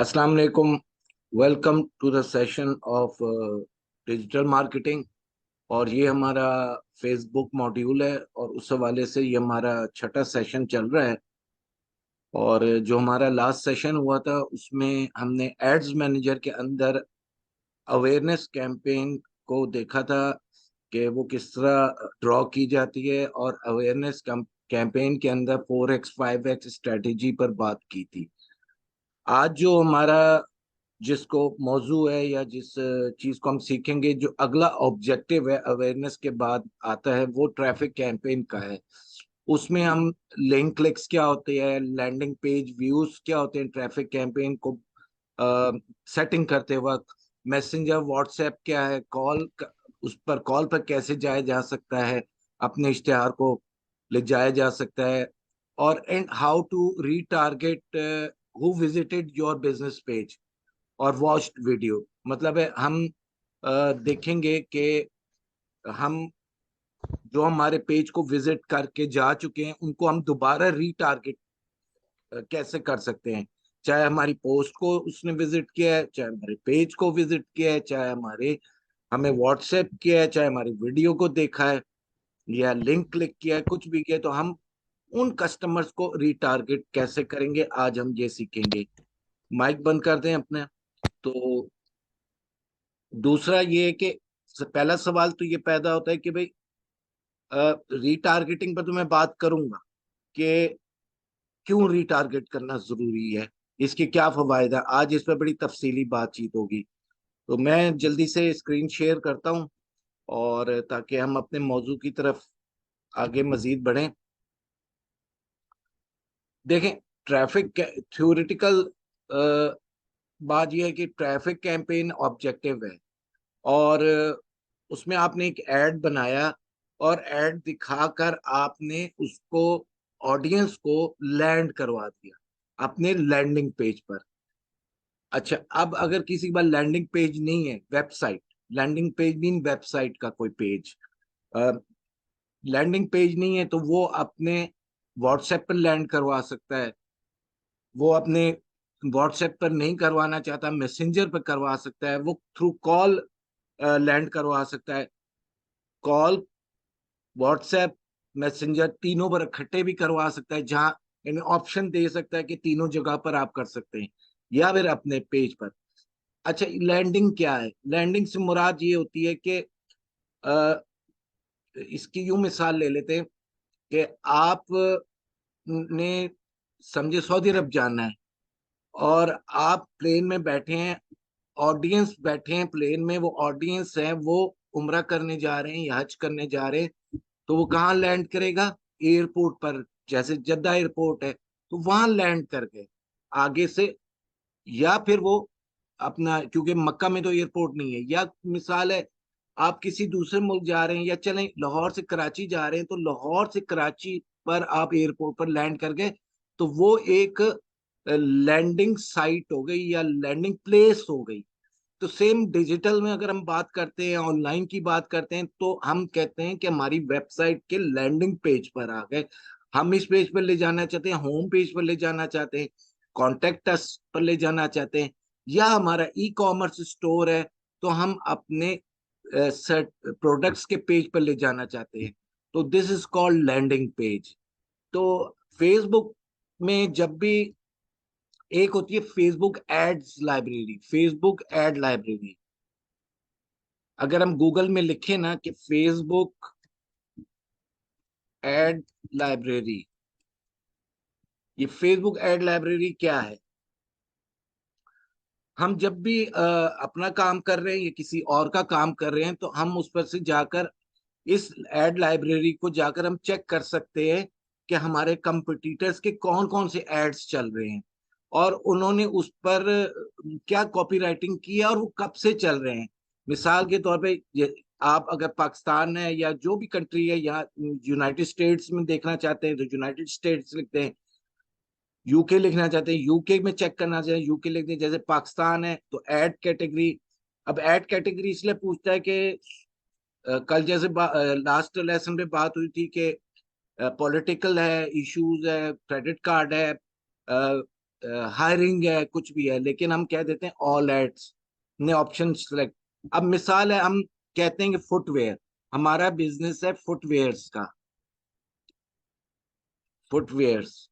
अस्सलाम वालेकुम। Welcome to the session of digital marketing. और ये हमारा फेसबुक मॉड्यूल है और उस हवाले से ये हमारा छठा सेशन चल रहा है। और जो हमारा लास्ट सेशन हुआ था उसमें हमने एड्स मैनेजर के अंदर अवेयरनेस कैंपेन को देखा था कि वो किस तरह ड्रॉ की जाती है, और अवेयरनेस कैंपेन के अंदर 4x 5x स्ट्रेटेजी पर बात की थी। आज जो हमारा जिसको मौजू है या जिस चीज को हम सीखेंगे, जो अगला ऑब्जेक्टिव है अवेयरनेस के बाद आता है, वो ट्रैफिक कैंपेन का है। उसमें हम लिंक क्लिक्स क्या होते हैं, लैंडिंग पेज व्यूज क्या होते हैं, ट्रैफिक कैंपेन को सेटिंग करते वक्त मैसेंजर व्हाट्सएप क्या है, उस पर कॉल पर कैसे जाया जा सकता है, अपने इश्तेहार को ले जाया जा सकता है। और and how to retarget who visited your business page और वॉच्ड वीडियो। मतलब है हम देखेंगे कि हम जो हमारे पेज को विजिट करके जा चुके हैं उनको हम दोबारा रीटारगेट कैसे कर सकते हैं। चाहे हमारी पोस्ट को उसने विजिट किया है, चाहे हमारे पेज को विजिट किया है, चाहे हमें व्हाट्सएप किया है, चाहे हमारी वीडियो को देखा है या लिंक क्लिक किया है, कुछ भी किया है, तो हम उन कस्टमर्स को रीटारगेट कैसे करेंगे, आज हम ये सीखेंगे। माइक बंद कर दें अपने। तो दूसरा ये है कि पहला सवाल तो ये पैदा होता है कि भाई रीटारगेटिंग पर तो मैं बात करूंगा कि क्यों रीटारगेट करना जरूरी है, इसके क्या फवायद है। आज इस पर बड़ी तफसीली बातचीत होगी। तो मैं जल्दी से स्क्रीन शेयर करता हूं, और ताकि हम अपने मौजू की तरफ आगे मजीद बढ़ें। देखें, ट्रैफिक थ्योरेटिकल बात यह है कि ट्रैफिक कैंपेन ऑब्जेक्टिव है, और उसमें आपने एक ऐड बनाया और ऐड दिखाकर आपने उसको ऑडियंस को लैंड करवा दिया अपने लैंडिंग पेज पर। अच्छा, अब अगर किसी के पास लैंडिंग पेज नहीं है, website, landing page mean website का कोई पेज, लैंडिंग पेज नहीं है, तो वो अपने व्हाट्सएप पर लैंड करवा सकता है। वो अपने व्हाट्सएप पर नहीं करवाना चाहता, मैसेंजर पर करवा सकता है। वो थ्रू कॉल लैंड करवा सकता है। कॉल, व्हाट्सएप, मैसेंजर तीनों पर इकट्ठे भी करवा सकता है, जहां यानी ऑप्शन दे सकता है कि तीनों जगह पर आप कर सकते हैं, या फिर अपने पेज पर। अच्छा, लैंडिंग क्या है? लैंडिंग से मुराद ये होती है कि अ, इसकी यूं मिसाल ले लेते हैं कि आप ने समझे सऊदी अरब जाना है, और आप प्लेन में बैठे हैं, ऑडियंस बैठे हैं प्लेन में, वो ऑडियंस है वो उम्रा करने जा रहे हैं या हज करने जा रहे हैं। तो वो कहाँ लैंड करेगा? एयरपोर्ट पर। जैसे जद्दा एयरपोर्ट है तो वहां लैंड करके आगे से, या फिर वो अपना, क्योंकि मक्का में तो एयरपोर्ट नहीं है, या मिसाल है आप किसी दूसरे मुल्क जा रहे हैं, या चलें लाहौर से कराची जा रहे हैं, तो लाहौर से कराची पर आप एयरपोर्ट पर लैंड कर गए, तो वो एक लैंडिंग साइट हो गई या लैंडिंग प्लेस हो गई। तो सेम डिजिटल में अगर हम बात करते हैं, ऑनलाइन की बात करते हैं, तो हम कहते हैं कि हमारी वेबसाइट के लैंडिंग पेज पर आ गए। हम इस पेज पर ले जाना चाहते हैं, होम पेज पर ले जाना चाहते हैं, कॉन्टेक्ट अस पर ले जाना चाहते हैं, या हमारा ई कॉमर्स स्टोर है तो हम अपने प्रोडक्ट्स के पेज पर ले जाना चाहते हैं। तो this is called landing page. तो फेसबुक में जब भी एक होती है Facebook ads library, Facebook ad library. अगर हम गूगल में लिखें ना कि फेसबुक एड लाइब्रेरी, ये फेसबुक एड लाइब्रेरी क्या है? हम जब भी अपना काम कर रहे हैं या किसी और का काम कर रहे हैं, तो हम उस पर से जाकर इस एड लाइब्रेरी को जाकर हम चेक कर सकते हैं कि हमारे कंपटीटर्स के कौन कौन से एड्स चल रहे हैं, और उन्होंने उस पर क्या कॉपीराइटिंग की है, और वो कब से चल रहे हैं। मिसाल के तौर पे आप अगर पाकिस्तान है या जो भी कंट्री है, यहाँ यूनाइटेड स्टेट्स में देखना चाहते हैं तो यूनाइटेड स्टेट्स लिखते हैं, यूके लिखना चाहते हैं यूके में चेक करना चाहते हैं यूके लिखते हैं। जैसे पाकिस्तान है तो ऐड कैटेगरी। अब ऐड कैटेगरी इसलिए पूछता है कि कल जैसे लास्ट लेसन पे बात हुई थी कि पॉलिटिकल है, इश्यूज है, क्रेडिट कार्ड है, हायरिंग है, कुछ भी है, लेकिन हम कह देते हैं ऑल एड्स ने ऑप्शन सेलेक्ट। अब मिसाल है, हम कहते हैं कि फुटवेयर, हमारा बिजनेस है फुटवेयर्स का, फुटवेयर्स।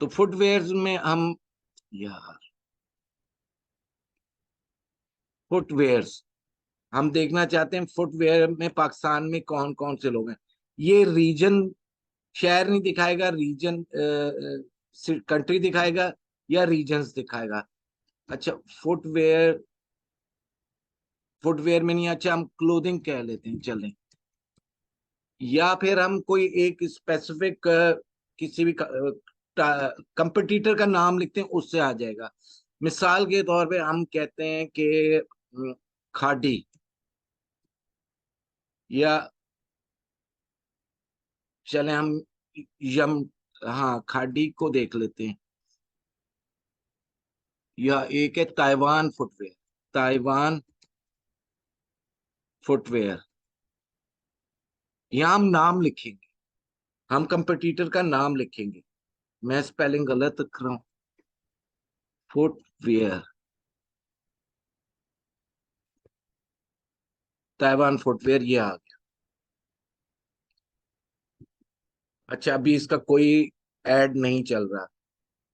तो फुटवेयर्स में हम, यार, फुटवेयर्स हम देखना चाहते हैं फुटवेयर में पाकिस्तान में कौन कौन से लोग हैं। ये रीजन, शहर नहीं दिखाएगा, रीजन कंट्री दिखाएगा या रीजन्स दिखाएगा। अच्छा, फुटवेयर, फुटवेयर में नहीं, अच्छा हम क्लोथिंग कह लेते हैं, चलें। या फिर हम कोई एक स्पेसिफिक किसी भी कंपटीटर का नाम लिखते हैं, उससे आ जाएगा। मिसाल के तौर पे हम कहते हैं कि खादी, या चले हम यम, हाँ खादी को देख लेते हैं। या एक है ताइवान फुटवेयर, ताइवान फुटवेयर। यहाँ हम नाम लिखेंगे, हम कंपटीटर का नाम लिखेंगे। मैं स्पेलिंग गलत लिख रहा हूँ, फुटवेयर, ताइवान फुटवेयर, ये आ गया। अच्छा, अभी इसका कोई ऐड नहीं चल रहा।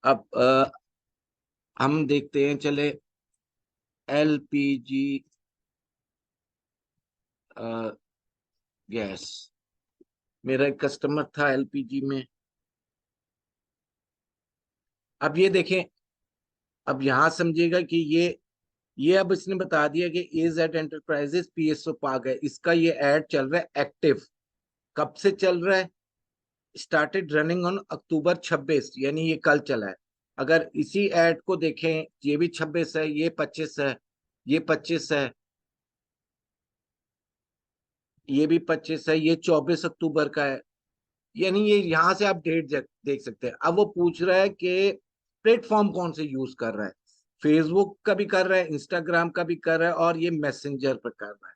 अब हम देखते हैं, चले एलपीजी गैस, मेरा एक कस्टमर था एलपीजी में। अब ये देखें, अब यहां समझिएगा कि ये अब इसने बता दिया कि एज एट एंटरप्राइजेस पीएसओ पार्क है, इसका ये ऐड चल रहा है एक्टिव। कब से चल रहा है? स्टार्टेड रनिंग ऑन अक्टूबर 26, यानी ये कल चला है। अगर इसी ऐड को देखें, ये भी 26 है, ये 25 है, ये 25 है, ये भी 25 है, ये 24 अक्टूबर का है। यानी ये यहां से आप डेट देख सकते हैं। अब वो पूछ रहा है कि प्लेटफॉर्म कौन से यूज कर रहा है। फेसबुक का भी कर रहा है, इंस्टाग्राम का भी कर रहा है, और ये मैसेंजर पर कर रहा है।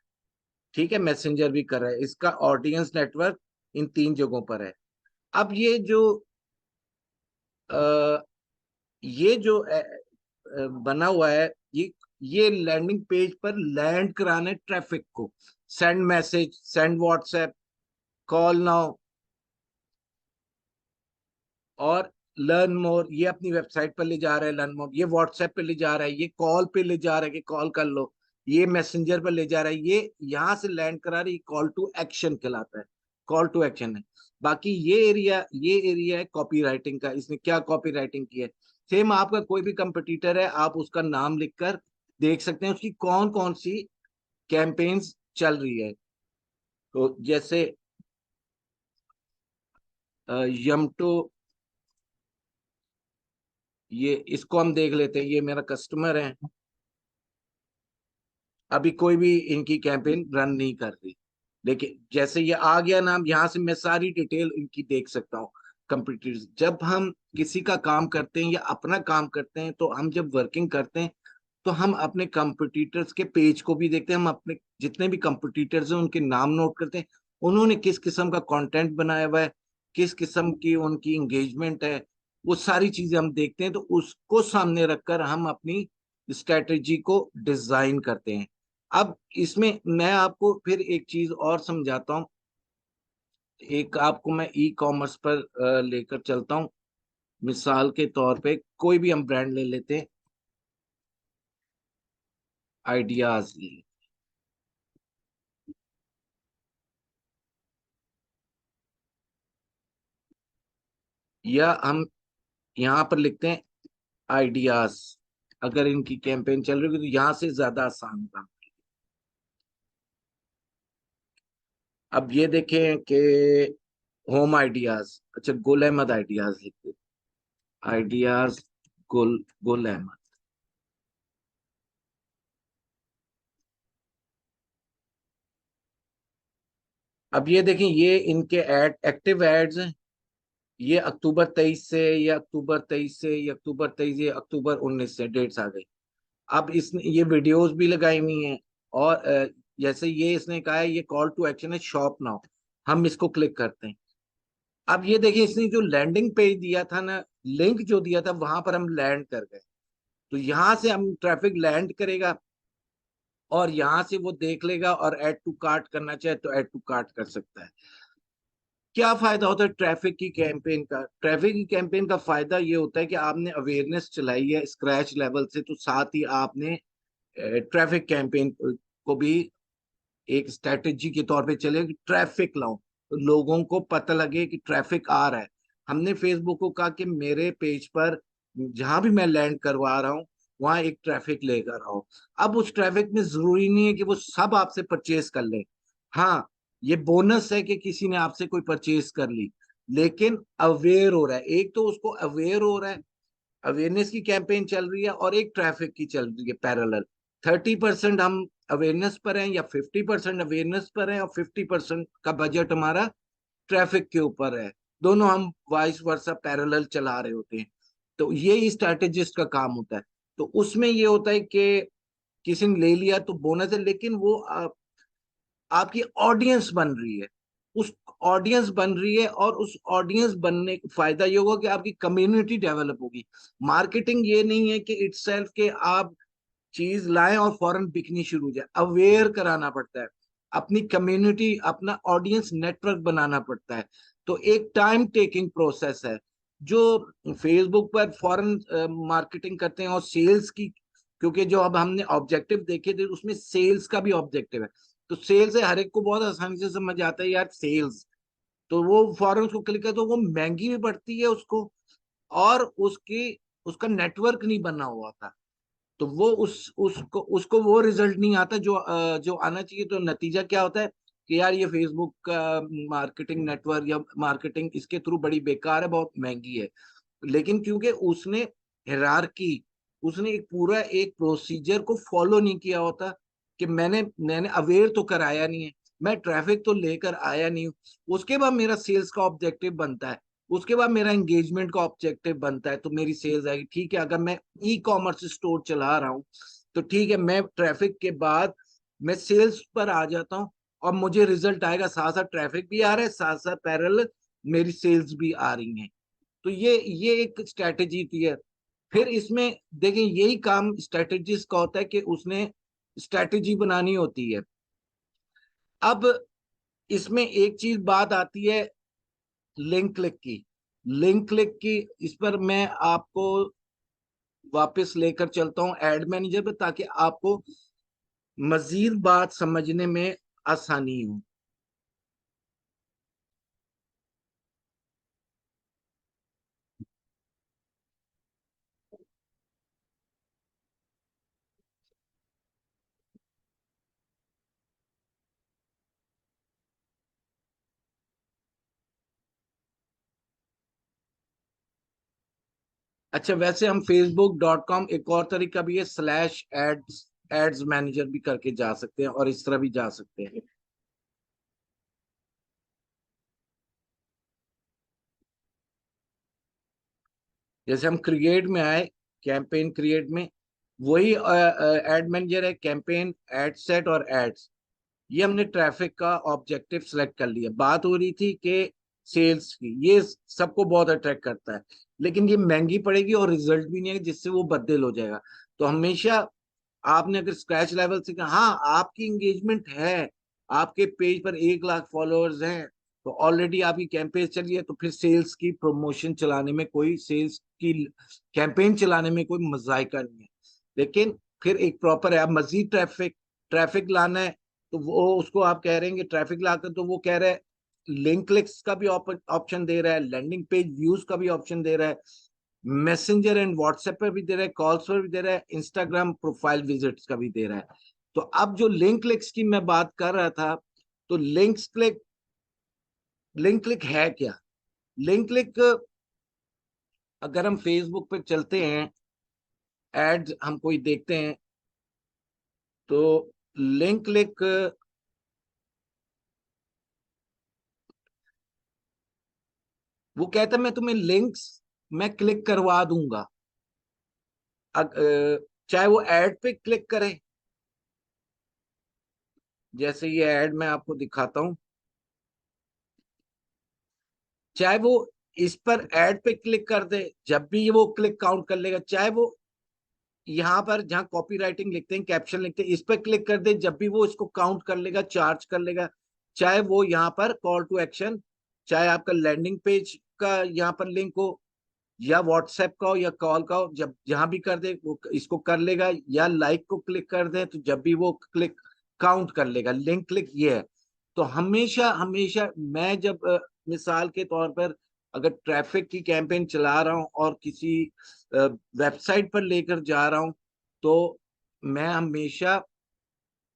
ठीक है, मैसेंजर भी कर रहा है, इसका ऑडियंस नेटवर्क इन तीन जगहों पर है। अब आ, ये जो बना हुआ है, ये लैंडिंग पेज पर लैंड कराने ट्रैफिक को, send message, send WhatsApp, call now और लर्न मोर, ये अपनी वेबसाइट पर ले जा रहा है। लर्न मोर ये व्हाट्सएप पे ले जा रहा है, ये कॉल पे ले जा रहा है कि कॉल कर लो, ये मैसेंजर पर ले जा रहा है, ये यहां से लैंड करा रही, कॉल टू एक्शन कहलाता है, कॉल टू एक्शन है। बाकी ये एरिया है कॉपी राइटिंग का। इसने क्या कॉपी राइटिंग की है? सेम आपका कोई भी कंपटीटर है, आप उसका नाम लिखकर देख सकते हैं उसकी कौन कौन सी कैंपेन्स चल रही है। तो जैसे यमटो, ये इसको हम देख लेते हैं, ये मेरा कस्टमर है। अभी कोई भी इनकी कैंपेन रन नहीं कर रही, लेकिन जैसे ये आ गया नाम, यहां से मैं सारी डिटेल इनकी देख सकता हूँ। कंप्यूटर, जब हम किसी का काम करते हैं या अपना काम करते हैं, तो हम जब वर्किंग करते हैं, तो हम अपने कंपटीटर्स के पेज को भी देखते हैं। हम अपने जितने भी कंपटीटर्स हैं उनके नाम नोट करते हैं, उन्होंने किस किस्म का कंटेंट बनाया हुआ है, किस किस्म की उनकी एंगेजमेंट है, वो सारी चीजें हम देखते हैं। तो उसको सामने रखकर हम अपनी स्ट्रेटेजी को डिजाइन करते हैं। अब इसमें मैं आपको फिर एक चीज और समझाता हूँ। एक आपको मैं ई कॉमर्स पर लेकर चलता हूँ। मिसाल के तौर पे कोई भी हम ब्रांड ले लेते हैं, आइडियाज ले लेते हैं। या हम यहाँ पर लिखते हैं आइडियाज। अगर इनकी कैंपेन चल रही होगी तो यहाँ से ज्यादा आसान होगा। अब ये देखें कि होम आइडियाज, अच्छा गुल अहमद आइडियाज लिखते हैं, आइडियाज गुल, गुल अहमद। अब ये देखें, ये इनके एक्टिव एड्स हैं। ये अक्टूबर 23 से, ये अक्टूबर 23 से, ये अक्टूबर 23, ये अक्टूबर 19 से डेट्स आ गई। अब इसने ये वीडियोस भी लगाई हुई हैं। और जैसे ये इसने कहा है, ये कॉल टू एक्शन है शॉप नाउ, हम इसको क्लिक करते हैं। अब ये देखिए, इसने जो लैंडिंग पेज दिया था ना, लिंक जो दिया था, वहां पर हम लैंड कर गए। तो यहाँ से हम ट्रैफिक लैंड करेगा और यहाँ से वो देख लेगा, और ऐड टू कार्ट करना चाहे तो ऐड टू कार्ट कर सकता है। क्या फायदा होता है ट्रैफिक की कैंपेन का? ट्रैफिक की कैंपेन का फायदा ये होता है कि आपने अवेयरनेस चलाई है स्क्रैच लेवल से, तो साथ ही आपने ट्रैफिक कैंपेन को भी एक स्ट्रेटेजी के तौर पे चले कि ट्रैफिक लाऊं, तो लोगों को पता लगे कि ट्रैफिक आ रहा है। हमने फेसबुक को कहा कि मेरे पेज पर जहां भी मैं लैंड करवा रहा हूँ वहां एक ट्रैफिक लेकर आओ। अब उस ट्रैफिक में जरूरी नहीं है कि वो सब आपसे परचेज कर ले। हाँ, ये बोनस है कि किसी ने आपसे कोई परचेज कर ली, लेकिन अवेयर हो रहा है। एक तो उसको अवेयर हो रहा है, अवेयरनेस की कैंपेन चल रही है, और एक ट्रैफिक की चल रही है पैरेलल। 30% हम अवेयरनेस पर हैं, या 50% अवेयरनेस पर हैं, और 50% का बजट हमारा ट्रैफिक के ऊपर है। दोनों हम वाइस वर्सा पैरेलल चला रहे होते हैं। तो ये स्ट्रैटेजिस्ट का काम होता है। तो उसमें ये होता है कि किसी ने ले लिया तो बोनस है, लेकिन वो आपकी ऑडियंस बन रही है, उस ऑडियंस बन रही है, और उस ऑडियंस बनने का फायदा ये होगा कि आपकी कम्युनिटी डेवलप होगी। मार्केटिंग ये नहीं है कि इटसेल्फ के आप चीज लाएं और फौरन बिकनी शुरू हो जाए। अवेयर कराना पड़ता है, अपनी कम्युनिटी, अपना ऑडियंस नेटवर्क बनाना पड़ता है। तो एक टाइम टेकिंग प्रोसेस है। जो फेसबुक पर फॉरेन मार्केटिंग करते हैं और सेल्स की, क्योंकि जो अब हमने ऑब्जेक्टिव देखे थे उसमें सेल्स का भी ऑब्जेक्टिव है। तो सेल्स है, हर एक को बहुत आसानी से समझ आता है यार सेल्स। तो वो फॉरेन उसको क्लिक करते तो वो महंगी भी पड़ती है उसको, और उसकी उसका नेटवर्क नहीं बना हुआ था। तो वो उसको उसको वो रिजल्ट नहीं आता जो जो आना चाहिए। तो नतीजा क्या होता है कि यार ये फेसबुक का मार्केटिंग नेटवर्क या मार्केटिंग इसके थ्रू बड़ी बेकार है, बहुत महंगी है। लेकिन क्योंकि उसने हिरारकी, उसने एक पूरा एक प्रोसीजर को फॉलो नहीं किया होता, कि मैंने मैंने अवेयर तो कराया नहीं है, मैं ट्रैफिक तो लेकर आया नहीं हूँ, उसके बाद मेरा सेल्स का ऑब्जेक्टिव बनता है, उसके बाद मेरा एंगेजमेंट का ऑब्जेक्टिव बनता है, तो मेरी सेल्स आएगी। ठीक है, अगर मैं ई कॉमर्स स्टोर चला रहा हूँ तो ठीक है, मैं ट्रैफिक के बाद मैं सेल्स पर आ जाता हूँ, और मुझे रिजल्ट आएगा, साथ साथ ट्रैफिक भी आ रहा है, साथ साथ पैरेलल मेरी सेल्स भी आ रही हैं। तो ये एक स्ट्रैटेजी थी है। फिर इसमें देखें, यही काम स्ट्रैटेजिस्ट का होता है कि उसने स्ट्रैटेजी बनानी होती है। अब इसमें एक चीज बात आती है, लिंक क्लिक की। लिंक क्लिक की, इस पर मैं आपको वापस लेकर चलता हूं एड मैनेजर पे, ताकि आपको मजीद बात समझने में आसानी हो। अच्छा, वैसे हम facebook.com, एक और तरीका भी है, स्लैश एड्स, एड्स मैनेजर भी करके जा सकते हैं, और इस तरह भी जा सकते हैं। जैसे हम क्रिएट में आए, कैंपेन क्रिएट में, वही एड मैनेजर है, कैंपेन, एड सेट और एड्स। ये हमने ट्रैफिक का ऑब्जेक्टिव सेलेक्ट कर लिया। बात हो रही थी कि सेल्स की, ये सबको बहुत अट्रैक्ट करता है, लेकिन ये महंगी पड़ेगी और रिजल्ट भी नहीं है जिससे वो बदल हो जाएगा। तो हमेशा आपने अगर स्क्रैच लेवल से कहा, हाँ आपकी इंगेजमेंट है, आपके पेज पर 1 लाख फॉलोअर्स हैं, तो ऑलरेडी आपकी कैंपेन चली है, तो फिर सेल्स की प्रमोशन चलाने में कोई, सेल्स की कैंपेन चलाने में कोई मजायका नहीं है। लेकिन फिर एक प्रॉपर है, अब मजीद ट्रैफिक ट्रैफिक लाना है, तो वो उसको आप कह रहे हैं कि ट्रैफिक लाकर, तो वो कह रहा है लिंक क्लिक्स का भी ऑप्शन दे रहा है, लैंडिंग पेज व्यूज का भी ऑप्शन दे रहा है, मैसेंजर एंड व्हाट्सएप पर भी दे रहा है, कॉल्स पर भी दे रहा है, इंस्टाग्राम प्रोफाइल विजिट्स का भी दे रहा है। तो अब जो लिंक क्लिक्स की मैं बात कर रहा था, तो लिंक क्लिक है क्या? लिंक क्लिक, अगर हम फेसबुक पे चलते हैं, एड्स हम कोई देखते हैं, तो लिंक क्लिक, वो कहता है मैं तुम्हें लिंक्स मैं क्लिक करवा दूंगा। चाहे वो एड पे क्लिक करे, जैसे ये एड मैं आपको दिखाता हूँ। चाहे वो इस पर ऐड पे क्लिक कर दे, जब भी वो क्लिक काउंट कर लेगा। चाहे वो यहाँ पर जहाँ कॉपी राइटिंग लिखते हैं, कैप्शन लिखते हैं, इस पर क्लिक कर दे, जब भी वो इसको काउंट कर लेगा, चार्ज कर लेगा। चाहे वो यहाँ पर कॉल टू एक्शन, चाहे आपका लैंडिंग पेज का यहाँ पर लिंक हो, या व्हाट्सएप का हो, या कॉल का हो, जब जहां भी कर दे वो इसको कर लेगा। या लाइक को क्लिक कर दे तो जब भी वो क्लिक काउंट कर लेगा। लिंक क्लिक ये है। तो हमेशा हमेशा मैं जब मिसाल के तौर पर अगर ट्रैफिक की कैंपेन चला रहा हूं और किसी वेबसाइट पर लेकर जा रहा हूं, तो मैं हमेशा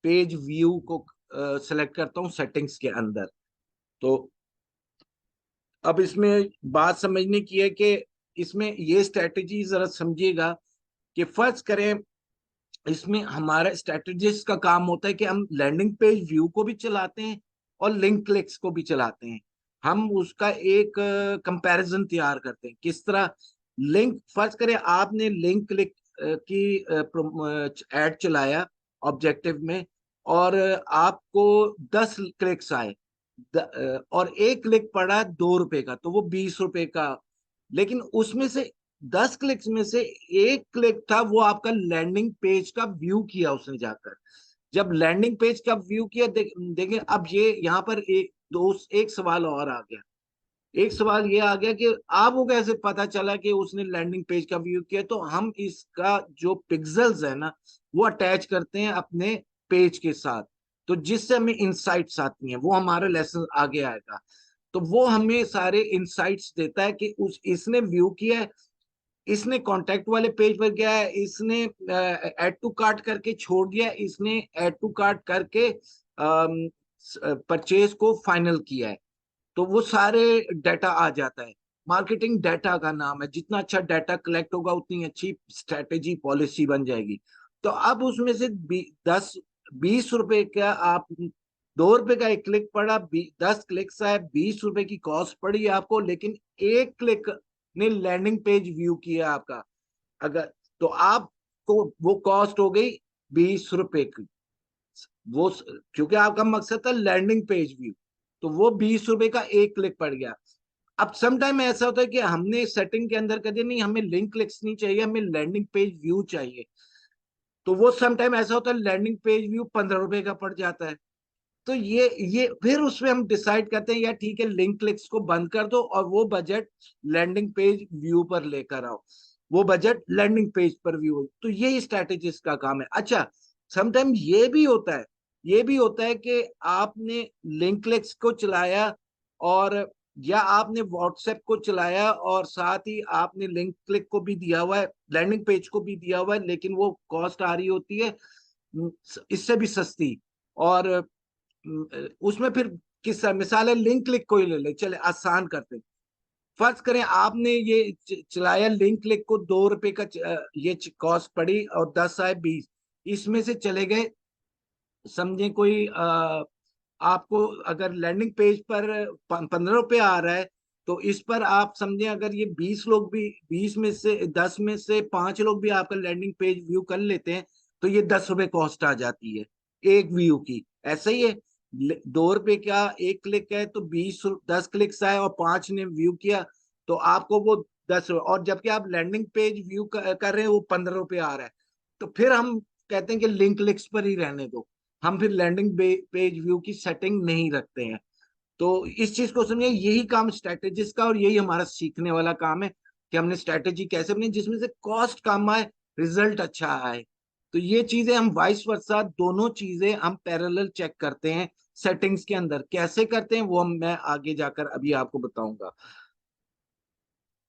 पेज व्यू को सेलेक्ट करता हूं सेटिंग्स के अंदर। तो अब इसमें बात समझने की है कि इसमें ये स्ट्रेटेजी जरा समझिएगा कि फर्ज करें, इसमें हमारा स्ट्रेटेजिस्ट का काम होता है कि हम लैंडिंग पेज व्यू को भी चलाते हैं और लिंक क्लिक्स को भी चलाते हैं। हम उसका एक कंपैरिजन तैयार करते हैं। किस तरह? लिंक, फर्ज करें आपने लिंक क्लिक की एड चलाया ऑब्जेक्टिव में, और आपको 10 क्लिक्स आए, और एक क्लिक पड़ा 2 रुपए का, तो वो 20 रुपए का। लेकिन उसमें से 10 क्लिक्स में से एक क्लिक था वो आपका लैंडिंग पेज का व्यू किया उसने जाकर। जब लैंडिंग पेज का व्यू किया, देखें अब ये यहाँ पर एक सवाल और आ गया। एक सवाल ये आ गया कि आपको कैसे पता चला कि उसने लैंडिंग पेज का व्यू किया? तो हम इसका जो पिक्सेल्स है ना, वो अटैच करते हैं अपने पेज के साथ, तो जिससे हमें इंसाइट्स आती हैं। वो हमारा लेसन आगे आएगा। तो वो हमें सारे इंसाइट्स देता है कि उस इसने व्यू किया है, इसने कांटेक्ट वाले पेज पर गया है, इसने ऐड टू कार्ट करके छोड़ दिया, इसने ऐड टू कार्ट करके परचेज को फाइनल किया है। तो वो सारे डाटा आ जाता है। मार्केटिंग डाटा का नाम है। जितना अच्छा डाटा कलेक्ट होगा उतनी अच्छी स्ट्रेटेजी पॉलिसी बन जाएगी। तो अब उसमें से 10 20 रुपए का आप, 2 रुपए का एक क्लिक पड़ा, 10 क्लिक्स आए, 20 रुपए की कॉस्ट पड़ी आपको, लेकिन एक क्लिक ने लैंडिंग पेज व्यू किया आपका। अगर तो आपको वो कॉस्ट हो गई 20 रुपए की। वो क्योंकि आपका मकसद था लैंडिंग पेज व्यू, तो वो 20 रुपए का एक क्लिक पड़ गया। अब सम टाइम ऐसा होता है कि हमने सेटिंग के अंदर कर दिया, नहीं हमें लिंक क्लिक्स नहीं चाहिए, हमें लैंडिंग पेज व्यू चाहिए। तो वो सम टाइम ऐसा होता है लैंडिंग पेज व्यू 15 रुपए का पड़ जाता है। तो ये फिर उसमें हम डिसाइड करते हैं, यार ठीक है, लिंक क्लिक्स को बंद कर दो और वो बजट लैंडिंग पेज व्यू पर लेकर आओ। वो बजट लैंडिंग पेज पर व्यू। तो ये स्ट्रैटेजिस्ट का काम है। अच्छा, समटाइम ये भी होता है कि आपने लिंक क्लिक्स को चलाया, और या आपने व्हाट्सएप को चलाया, और साथ ही आपने लिंक क्लिक को भी दिया हुआ है, लैंडिंग पेज को भी दिया हुआ है, लेकिन वो कॉस्ट आ रही होती है इससे भी सस्ती। और उसमें फिर किस मिसाल है, लिंक क्लिक को ही ले ले, चले आसान करते हैं। फर्ज करें आपने ये चलाया लिंक क्लिक को, 2 रुपए का ये कॉस्ट पड़ी, और 10 आए 20। इसमें से चले गए, समझे कोई आपको अगर लैंडिंग पेज पर 15 रुपए आ रहा है, तो इस पर आप समझे अगर ये 20 लोग भी, 20 में से 10 में से 5 लोग भी आपका लैंडिंग पेज व्यू कर लेते हैं, तो ये 10 रुपए कॉस्ट आ जाती है एक व्यू की। ऐसा ही है, 2 रुपए का एक क्लिक है, तो 10 क्लिक्स आए और 5 ने व्यू किया, तो आपको वो 10 रुपए। और जबकि आप लैंडिंग पेज व्यू कर रहे हैं, वो 15 रुपए आ रहा है। तो फिर हम कहते हैं कि लिंक क्लिक्स पर ही रहने दो। हम फिर लैंडिंग पेज व्यू की सेटिंग नहीं रखते हैं। तो इस चीज को समझिए, यही काम स्ट्रेटेजिस्ट का, और यही हमारा सीखने वाला काम है कि हमने स्ट्रेटेजी कैसे बनी जिसमें से कॉस्ट कम आए, रिजल्ट अच्छा आए। तो ये चीजें हम वाइस वर्सा, दोनों चीजें हम पैरेलल चेक करते हैं। सेटिंग्स के अंदर कैसे करते हैं वो मैं आगे जाकर अभी आपको बताऊंगा।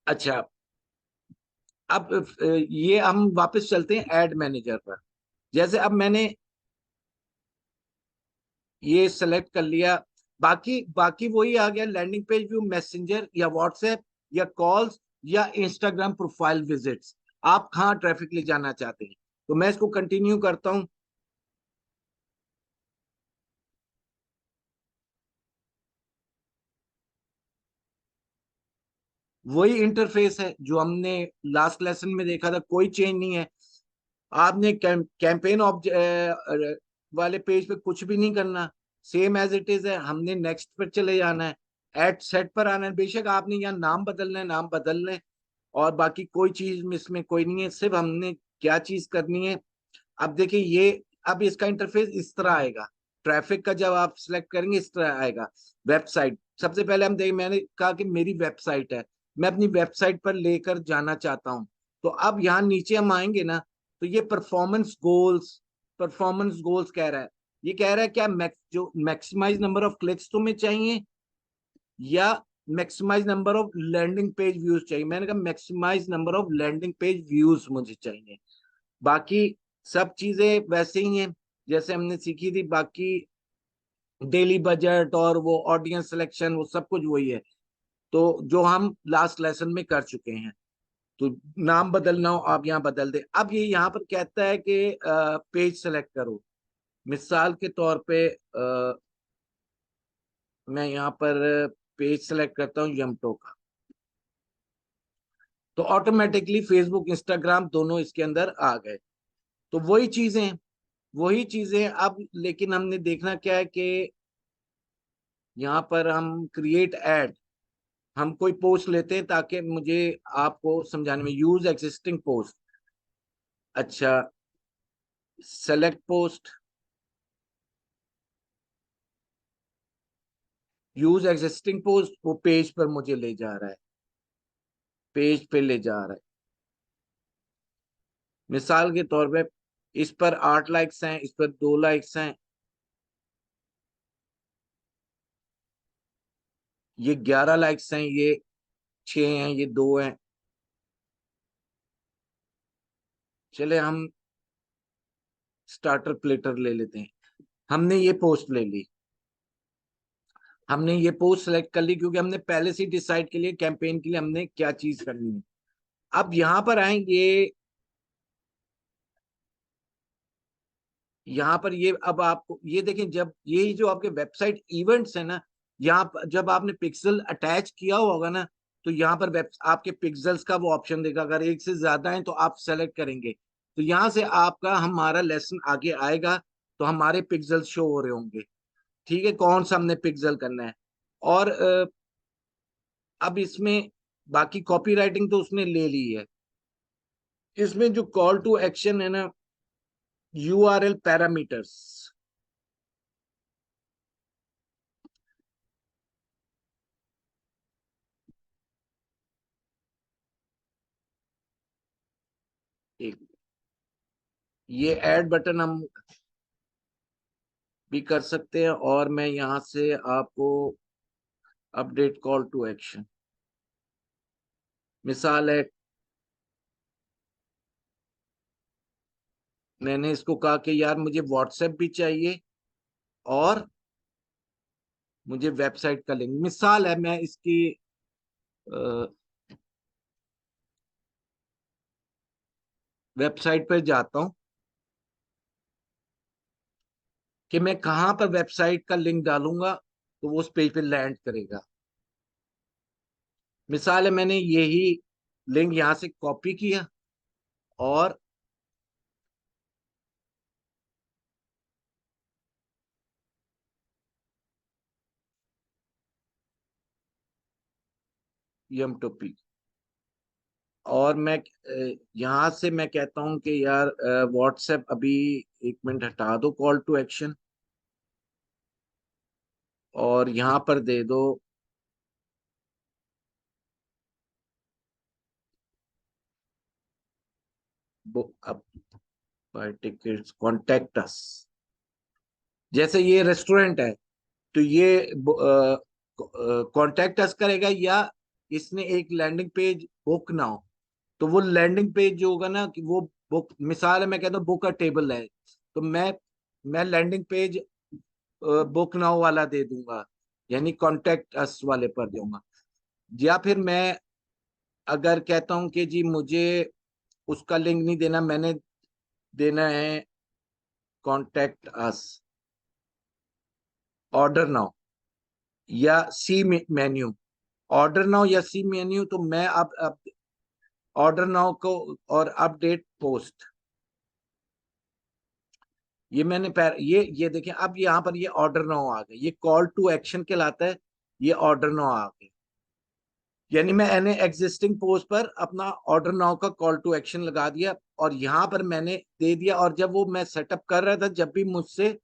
अच्छा, अब ये हम वापस चलते हैं एड मैनेजर पर। जैसे अब मैंने ये सेलेक्ट कर लिया, बाकी बाकी वही आ गया, लैंडिंग पेज व्यू, मैसेंजर या व्हाट्सएप या कॉल्स या इंस्टाग्राम प्रोफाइल विजिट्स। आप कहाँ ट्रैफिक ले जाना चाहते हैं? तो मैं इसको कंटिन्यू करता हूं। वही इंटरफेस है जो हमने लास्ट लेसन में देखा था, कोई चेंज नहीं है। आपने कैंपेन वाले पेज पे कुछ भी नहीं करना, सेम एज इट इज है। हमने नेक्स्ट पर चले जाना है। एड सेट पर आना है। बेशक आपने यहाँ नाम बदलना है, नाम बदल लें, और बाकी कोई चीज इसमें कोई नहीं है। सिर्फ हमने क्या चीज करनी है, अब देखिए ये, अब इसका इंटरफेस इस तरह आएगा। ट्रैफिक का जब आप सिलेक्ट करेंगे इस तरह आएगा। वेबसाइट, सबसे पहले हम देख, मैंने कहा कि मेरी वेबसाइट है, मैं अपनी वेबसाइट पर लेकर जाना चाहता हूं। तो अब यहाँ नीचे हम आएंगे ना, तो ये परफॉर्मेंस गोल्स कह रहा है। ये कह रहा है क्या जो मैक्सिमाइज नंबर ऑफ क्लिक्स तुम्हें चाहिए, या maximise number of landing page views चाहिए। मैंने कहा maximise number of landing page views मुझे चाहिए। बाकी सब चीजें वैसे ही हैं जैसे हमने सीखी थी। बाकी डेली बजट और वो ऑडियंस सिलेक्शन, वो सब कुछ वही है, तो जो हम लास्ट लेसन में कर चुके हैं। तो नाम बदलना हो आप यहाँ बदल दे। अब ये यहाँ पर कहता है कि पेज सेलेक्ट करो। मिसाल के तौर पे मैं यहाँ पर पेज सेलेक्ट करता हूँ यमटो का, तो ऑटोमेटिकली फेसबुक इंस्टाग्राम दोनों इसके अंदर आ गए। तो वही चीजें अब, लेकिन हमने देखना क्या है कि यहाँ पर हम क्रिएट ऐड, हम कोई पोस्ट लेते हैं ताकि मुझे आपको समझाने में, यूज एग्जिस्टिंग पोस्ट, अच्छा, select post, use existing post, वो पेज पर मुझे ले जा रहा है, पेज पे ले जा रहा है। मिसाल के तौर पे इस पर 8 लाइक्स हैं, इस पर 2 लाइक्स हैं, ये 11 लाइक्स हैं, ये 6 हैं, ये 2 हैं। चले हम स्टार्टर प्लेटर ले लेते हैं। हमने ये पोस्ट ले ली, हमने ये पोस्ट सेलेक्ट कर ली, क्योंकि हमने पहले से डिसाइड के लिए कैंपेन के लिए हमने क्या चीज करनी है। अब यहां पर आएंगे, यहाँ पर ये, अब आपको ये देखें, जब ये जो आपके वेबसाइट इवेंट्स है ना, यहाँ पर जब आपने पिक्सल अटैच किया होगा ना, तो यहाँ पर वेब आपके पिक्सल्स का वो ऑप्शन देगा। अगर एक से ज्यादा है तो आप सेलेक्ट करेंगे, तो यहाँ से आपका हमारा लेसन आगे आएगा, तो हमारे पिक्सल शो हो रहे होंगे। ठीक है, कौन सा हमने पिक्सल करना है। और अब इसमें बाकी कॉपी राइटिंग तो उसने ले ली है। इसमें जो कॉल टू एक्शन है ना, यूआरएल पैरामीटर्स, एक, ये ऐड बटन हम भी कर सकते हैं, और मैं यहां से आपको अपडेट कॉल टू एक्शन, मिसाल है, मैंने इसको कहा कि यार मुझे व्हाट्सएप भी चाहिए और मुझे वेबसाइट का लिंक। मिसाल है, मैं इसकी वेबसाइट पर जाता हूं कि मैं कहां पर वेबसाइट का लिंक डालूंगा तो वो उस पेज पे लैंड करेगा। मिसाल है, मैंने यही लिंक यहां से कॉपी किया और yum2p, और मैं यहां से मैं कहता हूं कि यार व्हाट्सएप अभी 1 मिनट हटा दो कॉल टू एक्शन, और यहां पर दे दो book up by tickets, contact us. जैसे ये रेस्टोरेंट है, तो ये कॉन्टेक्ट अस करेगा, या इसने एक लैंडिंग पेज बुक ना हो, तो वो लैंडिंग पेज जो होगा ना, कि वो बुक, मिसाल है मैं कहता हूँ बुक अ टेबल है, तो मैं लैंडिंग पेज बुक नाउ वाला दे दूंगा, यानी कॉन्टेक्ट अस वाले पर दूंगा। या फिर मैं अगर कहता हूं कि जी मुझे उसका लिंक नहीं देना, मैंने देना है कॉन्टेक्ट अस, ऑर्डर नाउ या सी मेन्यू, ऑर्डर नाउ या सी मेन्यू, तो मैं अब ऑर्डर नाउ को, और अपडेट पोस्ट, ये मैंने ये देखें, अब यहाँ पर ये ऑर्डर नाउ आ गया, ये कॉल टू एक्शन कहलाता है। ये ऑर्डर नाउ आ गया। यानी मैंने एग्जिस्टिंग पोस्ट पर अपना ऑर्डर नाउ का कॉल टू एक्शन लगा दिया और यहाँ पर मैंने दे दिया। और जब वो मैं सेटअप कर रहा था, जब भी मुझसे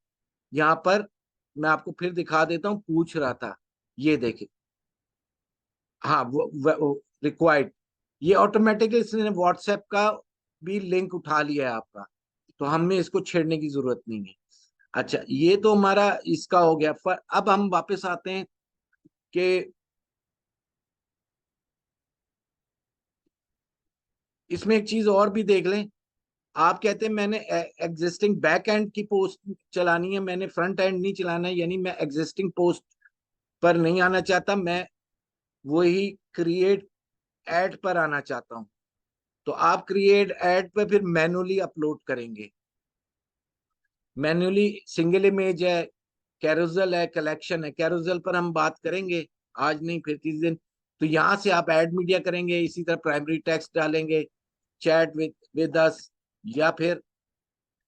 यहाँ पर, मैं आपको फिर दिखा देता हूँ, पूछ रहा था, ये देखे, हाँ वो रिक्वायर्ड, ये ऑटोमेटिकली इसने व्हाट्सएप का भी लिंक उठा लिया है आपका, तो हमें इसको छेड़ने की जरूरत नहीं है। अच्छा, ये तो हमारा इसका हो गया। पर अब हम वापस आते हैं कि इसमें एक चीज और भी देख लें। आप कहते हैं मैंने एग्जिस्टिंग बैक एंड की पोस्ट चलानी है, मैंने फ्रंट एंड नहीं चलाना है, यानी मैं एग्जिस्टिंग पोस्ट पर नहीं आना चाहता, मैं वही क्रिएट एड पर आना चाहता हूं। तो आप क्रिएट एड पे फिर मैनुअली अपलोड करेंगे। मैन्युअली सिंगल इमेज है, कैरोजल है, कलेक्शन है। कैरोजल पर हम बात करेंगे, आज नहीं फिर किसी दिन। तो यहाँ से आप ऐड मीडिया करेंगे, इसी तरह प्राइमरी टेक्स्ट डालेंगे, चैट विद अस, या फिर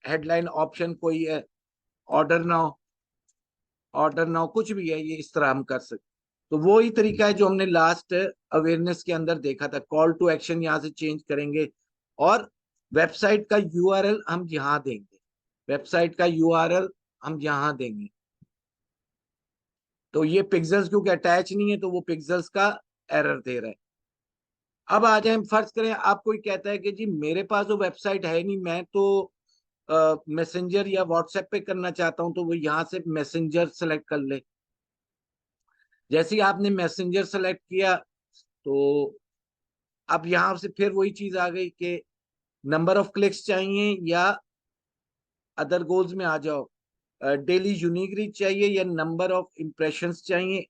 हेडलाइन ऑप्शन कोई है, ऑर्डर नाउ, ऑर्डर नाउ कुछ भी है, ये इस तरह हम कर सकते। तो वो ही तरीका है जो हमने लास्ट अवेयरनेस के अंदर देखा था। कॉल टू एक्शन यहाँ से चेंज करेंगे और वेबसाइट का यूआरएल हम यहाँ देंगे, वेबसाइट का यूआरएल हम यहाँ देंगे। तो ये पिक्सल्स क्योंकि अटैच नहीं है, तो वो पिक्सल्स का एरर दे रहा है। अब आ जाए, फर्ज करें आप कोई कहता है कि जी मेरे पास वो वेबसाइट है नहीं, मैं तो मैसेंजर या व्हाट्सएप पे करना चाहता हूं, तो वो यहाँ से मैसेंजर सेलेक्ट कर ले। जैसे ही आपने मैसेंजर सेलेक्ट किया, तो अब यहाँ से फिर वही चीज आ गई कि नंबर ऑफ क्लिक्स चाहिए या अदर गोल्स में आ जाओ, डेली यूनिक रीच चाहिए या नंबर ऑफ इंप्रेशंस चाहिए,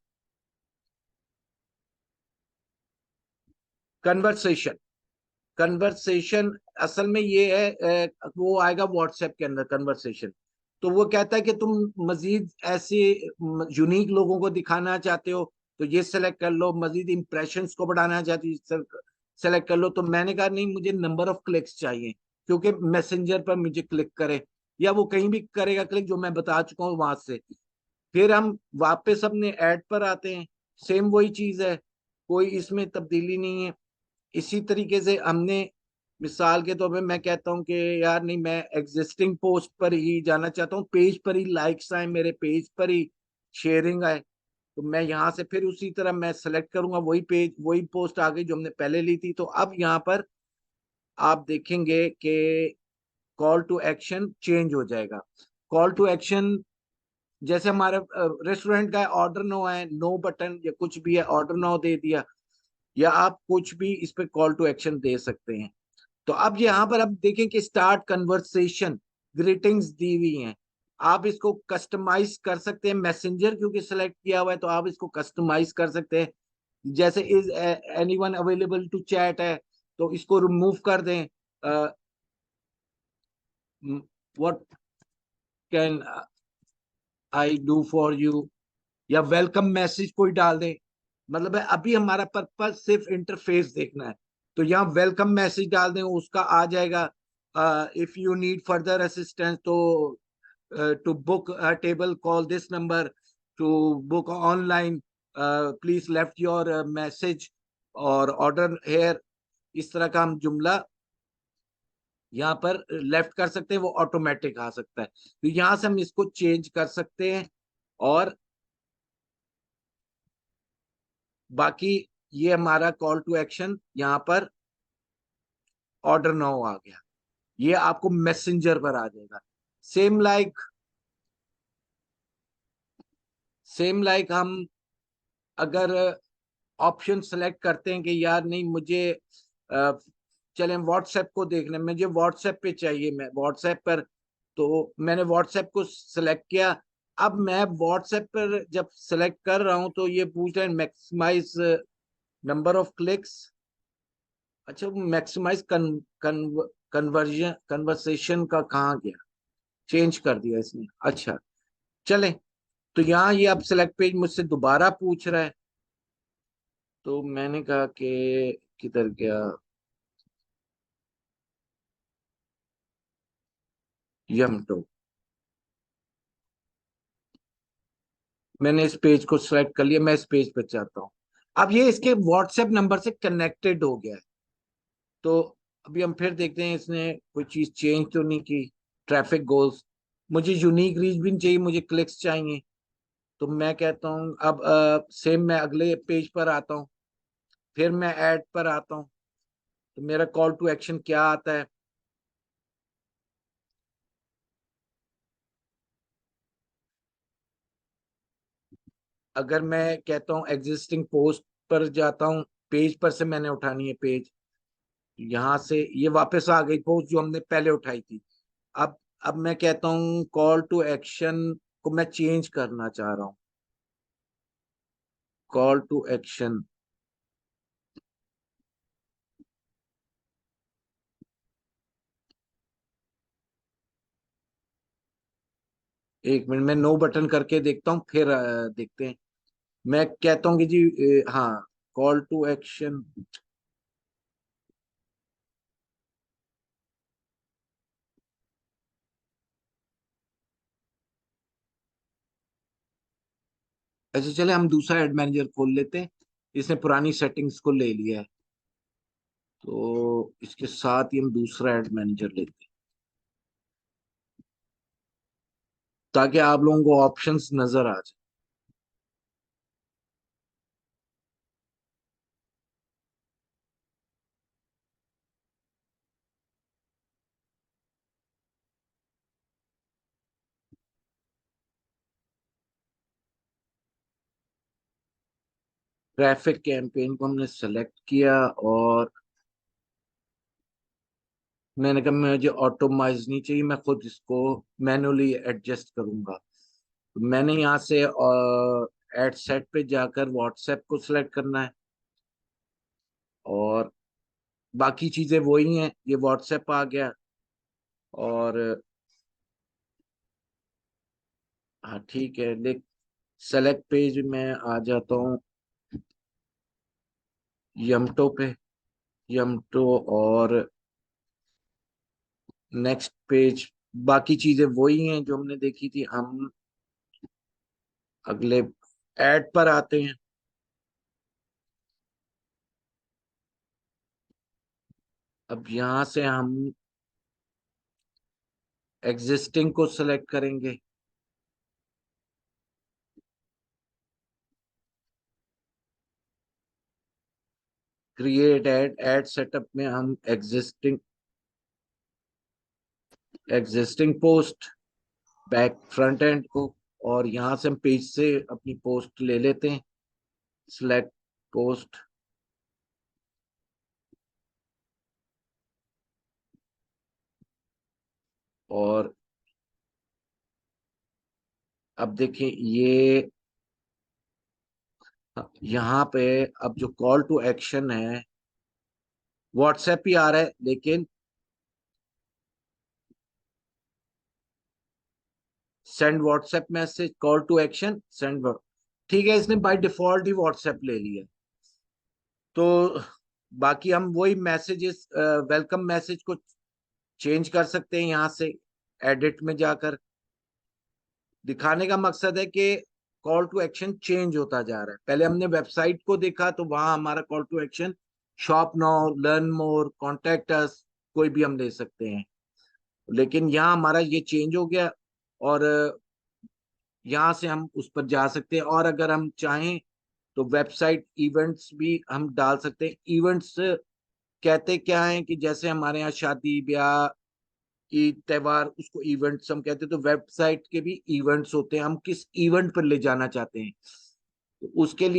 कन्वर्सेशन। कन्वर्सेशन असल में ये है, वो आएगा व्हाट्सएप के अंदर कन्वर्सेशन। तो वो कहता है कि तुम मजीद ऐसे यूनिक लोगों को दिखाना चाहते हो, तो ये सेलेक्ट कर लो। मजीद इंप्रेशंस को बढ़ाना चाहते हो, सेलेक्ट कर लो। तो मैंने कहा नहीं, मुझे नंबर ऑफ क्लिक्स चाहिए, क्योंकि मैसेंजर पर मुझे क्लिक करे या वो कहीं भी करेगा क्लिक, जो मैं बता चुका हूँ वहां से। फिर हम वापस अपने ऐड पर आते हैं, सेम वही चीज है, कोई इसमें तब्दीली नहीं है। इसी तरीके से हमने, मिसाल के तौर पे मैं कहता हूँ कि यार नहीं, मैं एग्जिस्टिंग पोस्ट पर ही जाना चाहता हूँ, पेज पर ही लाइक्स आए, मेरे पेज पर ही शेयरिंग आए। तो मैं यहाँ से फिर उसी तरह मैं सेलेक्ट करूंगा, वही पेज वही पोस्ट आ गई जो हमने पहले ली थी। तो अब यहाँ पर आप देखेंगे कि कॉल टू एक्शन चेंज हो जाएगा। कॉल टू एक्शन जैसे हमारे रेस्टोरेंट का ऑर्डर नो है, नो बटन या कुछ भी है, ऑर्डर नो दे दिया, या आप कुछ भी इस पे कॉल टू एक्शन दे सकते हैं। तो अब यहाँ पर अब देखें कि स्टार्ट कन्वर्सेशन, ग्रीटिंग्स दी हुई हैं। आप इसको कस्टमाइज कर सकते हैं, मैसेंजर क्योंकि सेलेक्ट किया हुआ है तो आप इसको कस्टमाइज कर सकते हैं। जैसे is anyone available to chat है, तो इसको रिमूव कर दें। What can I do for you, या वेलकम मैसेज कोई डाल दें। मतलब है अभी हमारा पर्पज सिर्फ इंटरफेस देखना है, तो यहाँ वेलकम मैसेज डाल दें, उसका आ जाएगा। If you need further assistance, तो to book table call this number, to book online please left your message और ऑर्डर हेयर। इस तरह का हम जुमला यहाँ पर लेफ्ट कर सकते हैं, वो ऑटोमेटिक आ सकता है। तो यहाँ से हम इसको चेंज कर सकते हैं। और बाकी ये हमारा कॉल टू एक्शन यहाँ पर ऑर्डर नाउ आ गया, ये आपको मैसेंजर पर आ जाएगा। सेम लाइक, सेम लाइक हम अगर ऑप्शन सेलेक्ट करते हैं कि यार नहीं मुझे चलें व्हाट्सएप को देखने, मुझे व्हाट्सएप पे चाहिए, मैं व्हाट्सएप पर, तो मैंने व्हाट्सएप को सिलेक्ट किया। अब मैं व्हाट्सएप पर जब सेलेक्ट कर रहा हूं, तो ये पूछ रहे हैं मैक्सिमाइज नंबर ऑफ क्लिक्स। अच्छा, मैक्सिमाइज कन्वर्जन कन्वर्सेशन का कहाँ गया, चेंज कर दिया इसने। अच्छा, चलें। तो यहाँ ये अब सेलेक्ट पेज मुझसे दोबारा पूछ रहा है, तो मैंने कहा कि किधर गया, यम टू। मैंने इस पेज को सिलेक्ट कर लिया, मैं इस पेज पे चाहता हूँ। अब ये इसके व्हाट्सएप नंबर से कनेक्टेड हो गया है। तो अभी हम फिर देखते हैं इसने कोई चीज चेंज तो नहीं की। ट्रैफिक गोल्स, मुझे यूनिक रीच भी नहीं चाहिए, मुझे क्लिक्स चाहिए। तो मैं कहता हूँ अब सेम मैं अगले पेज पर आता हूँ, फिर मैं ऐड पर आता हूँ। तो मेरा कॉल टू एक्शन क्या आता है? अगर मैं कहता हूँ एग्जिस्टिंग पोस्ट पर जाता हूँ, पेज पर से मैंने उठानी है पेज, यहाँ से ये वापस आ गई पोस्ट जो हमने पहले उठाई थी। अब अब मैं कहता हूँ कॉल टू एक्शन को मैं चेंज करना चाह रहा हूँ। कॉल टू एक्शन, एक मिनट, मैं नो बटन करके देखता हूँ, फिर देखते हैं। मैं कहता हूँ कि जी हाँ, कॉल टू एक्शन। अच्छा चले, हम दूसरा एड मैनेजर खोल लेते हैं। इसने पुरानी सेटिंग्स को ले लिया है, तो इसके साथ ही हम दूसरा एड मैनेजर लेते हैं, ताकि आप लोगों को ऑप्शंस नजर आ जाए। ट्रैफिक कैंपेन को हमने सेलेक्ट किया, और मैंने कहा मुझे ऑटोमाइज नहीं चाहिए, मैं खुद इसको मैनुअली एडजस्ट करूंगा। तो मैंने यहाँ से एड सेट पे जाकर व्हाट्सएप को सिलेक्ट करना है, और बाकी चीजें वही हैं, ये व्हाट्सएप आ गया। और हाँ ठीक है, देख, सेलेक्ट पेज में आ जाता हूँ यमटो पे, यमटो, और नेक्स्ट पेज। बाकी चीजें वही हैं जो हमने देखी थी। हम अगले ऐड पर आते हैं। अब यहाँ से हम एग्जिस्टिंग को सिलेक्ट करेंगे। क्रिएट ऐड, ऐड सेटअप में हम existing post, back front end को, और यहाँ से हम पेज से अपनी पोस्ट ले लेते हैं। सिलेक्ट पोस्ट, और अब देखिए ये यहाँ पे, अब जो कॉल टू एक्शन है व्हाट्सएप ही आ रहा है, लेकिन send WhatsApp message, call to action, send. ठीक है, इसने बाय डिफॉल्ट ही व्हाट्सएप ले लिया। तो बाकी हम वही मैसेजेस, वेलकम मैसेज को चेंज कर सकते हैं यहाँ से एडिट में जाकर। दिखाने का मकसद है कि कॉल टू एक्शन चेंज होता जा रहा है। पहले हमने वेबसाइट को देखा तो वहां हमारा call to action shop now, learn more, contact us, कोई भी हम ले सकते हैं। लेकिन यहाँ हमारा ये चेंज हो गया, और यहाँ से हम उस पर जा सकते हैं। और अगर हम चाहें तो वेबसाइट इवेंट्स भी हम डाल सकते हैं। इवेंट्स कहते क्या है कि जैसे हमारे यहाँ शादी ब्याह, ईद, त्योहार, उसको इवेंट्स हम कहते हैं। तो वेबसाइट के भी इवेंट्स होते हैं, हम किस इवेंट पर ले जाना चाहते हैं। तो उसके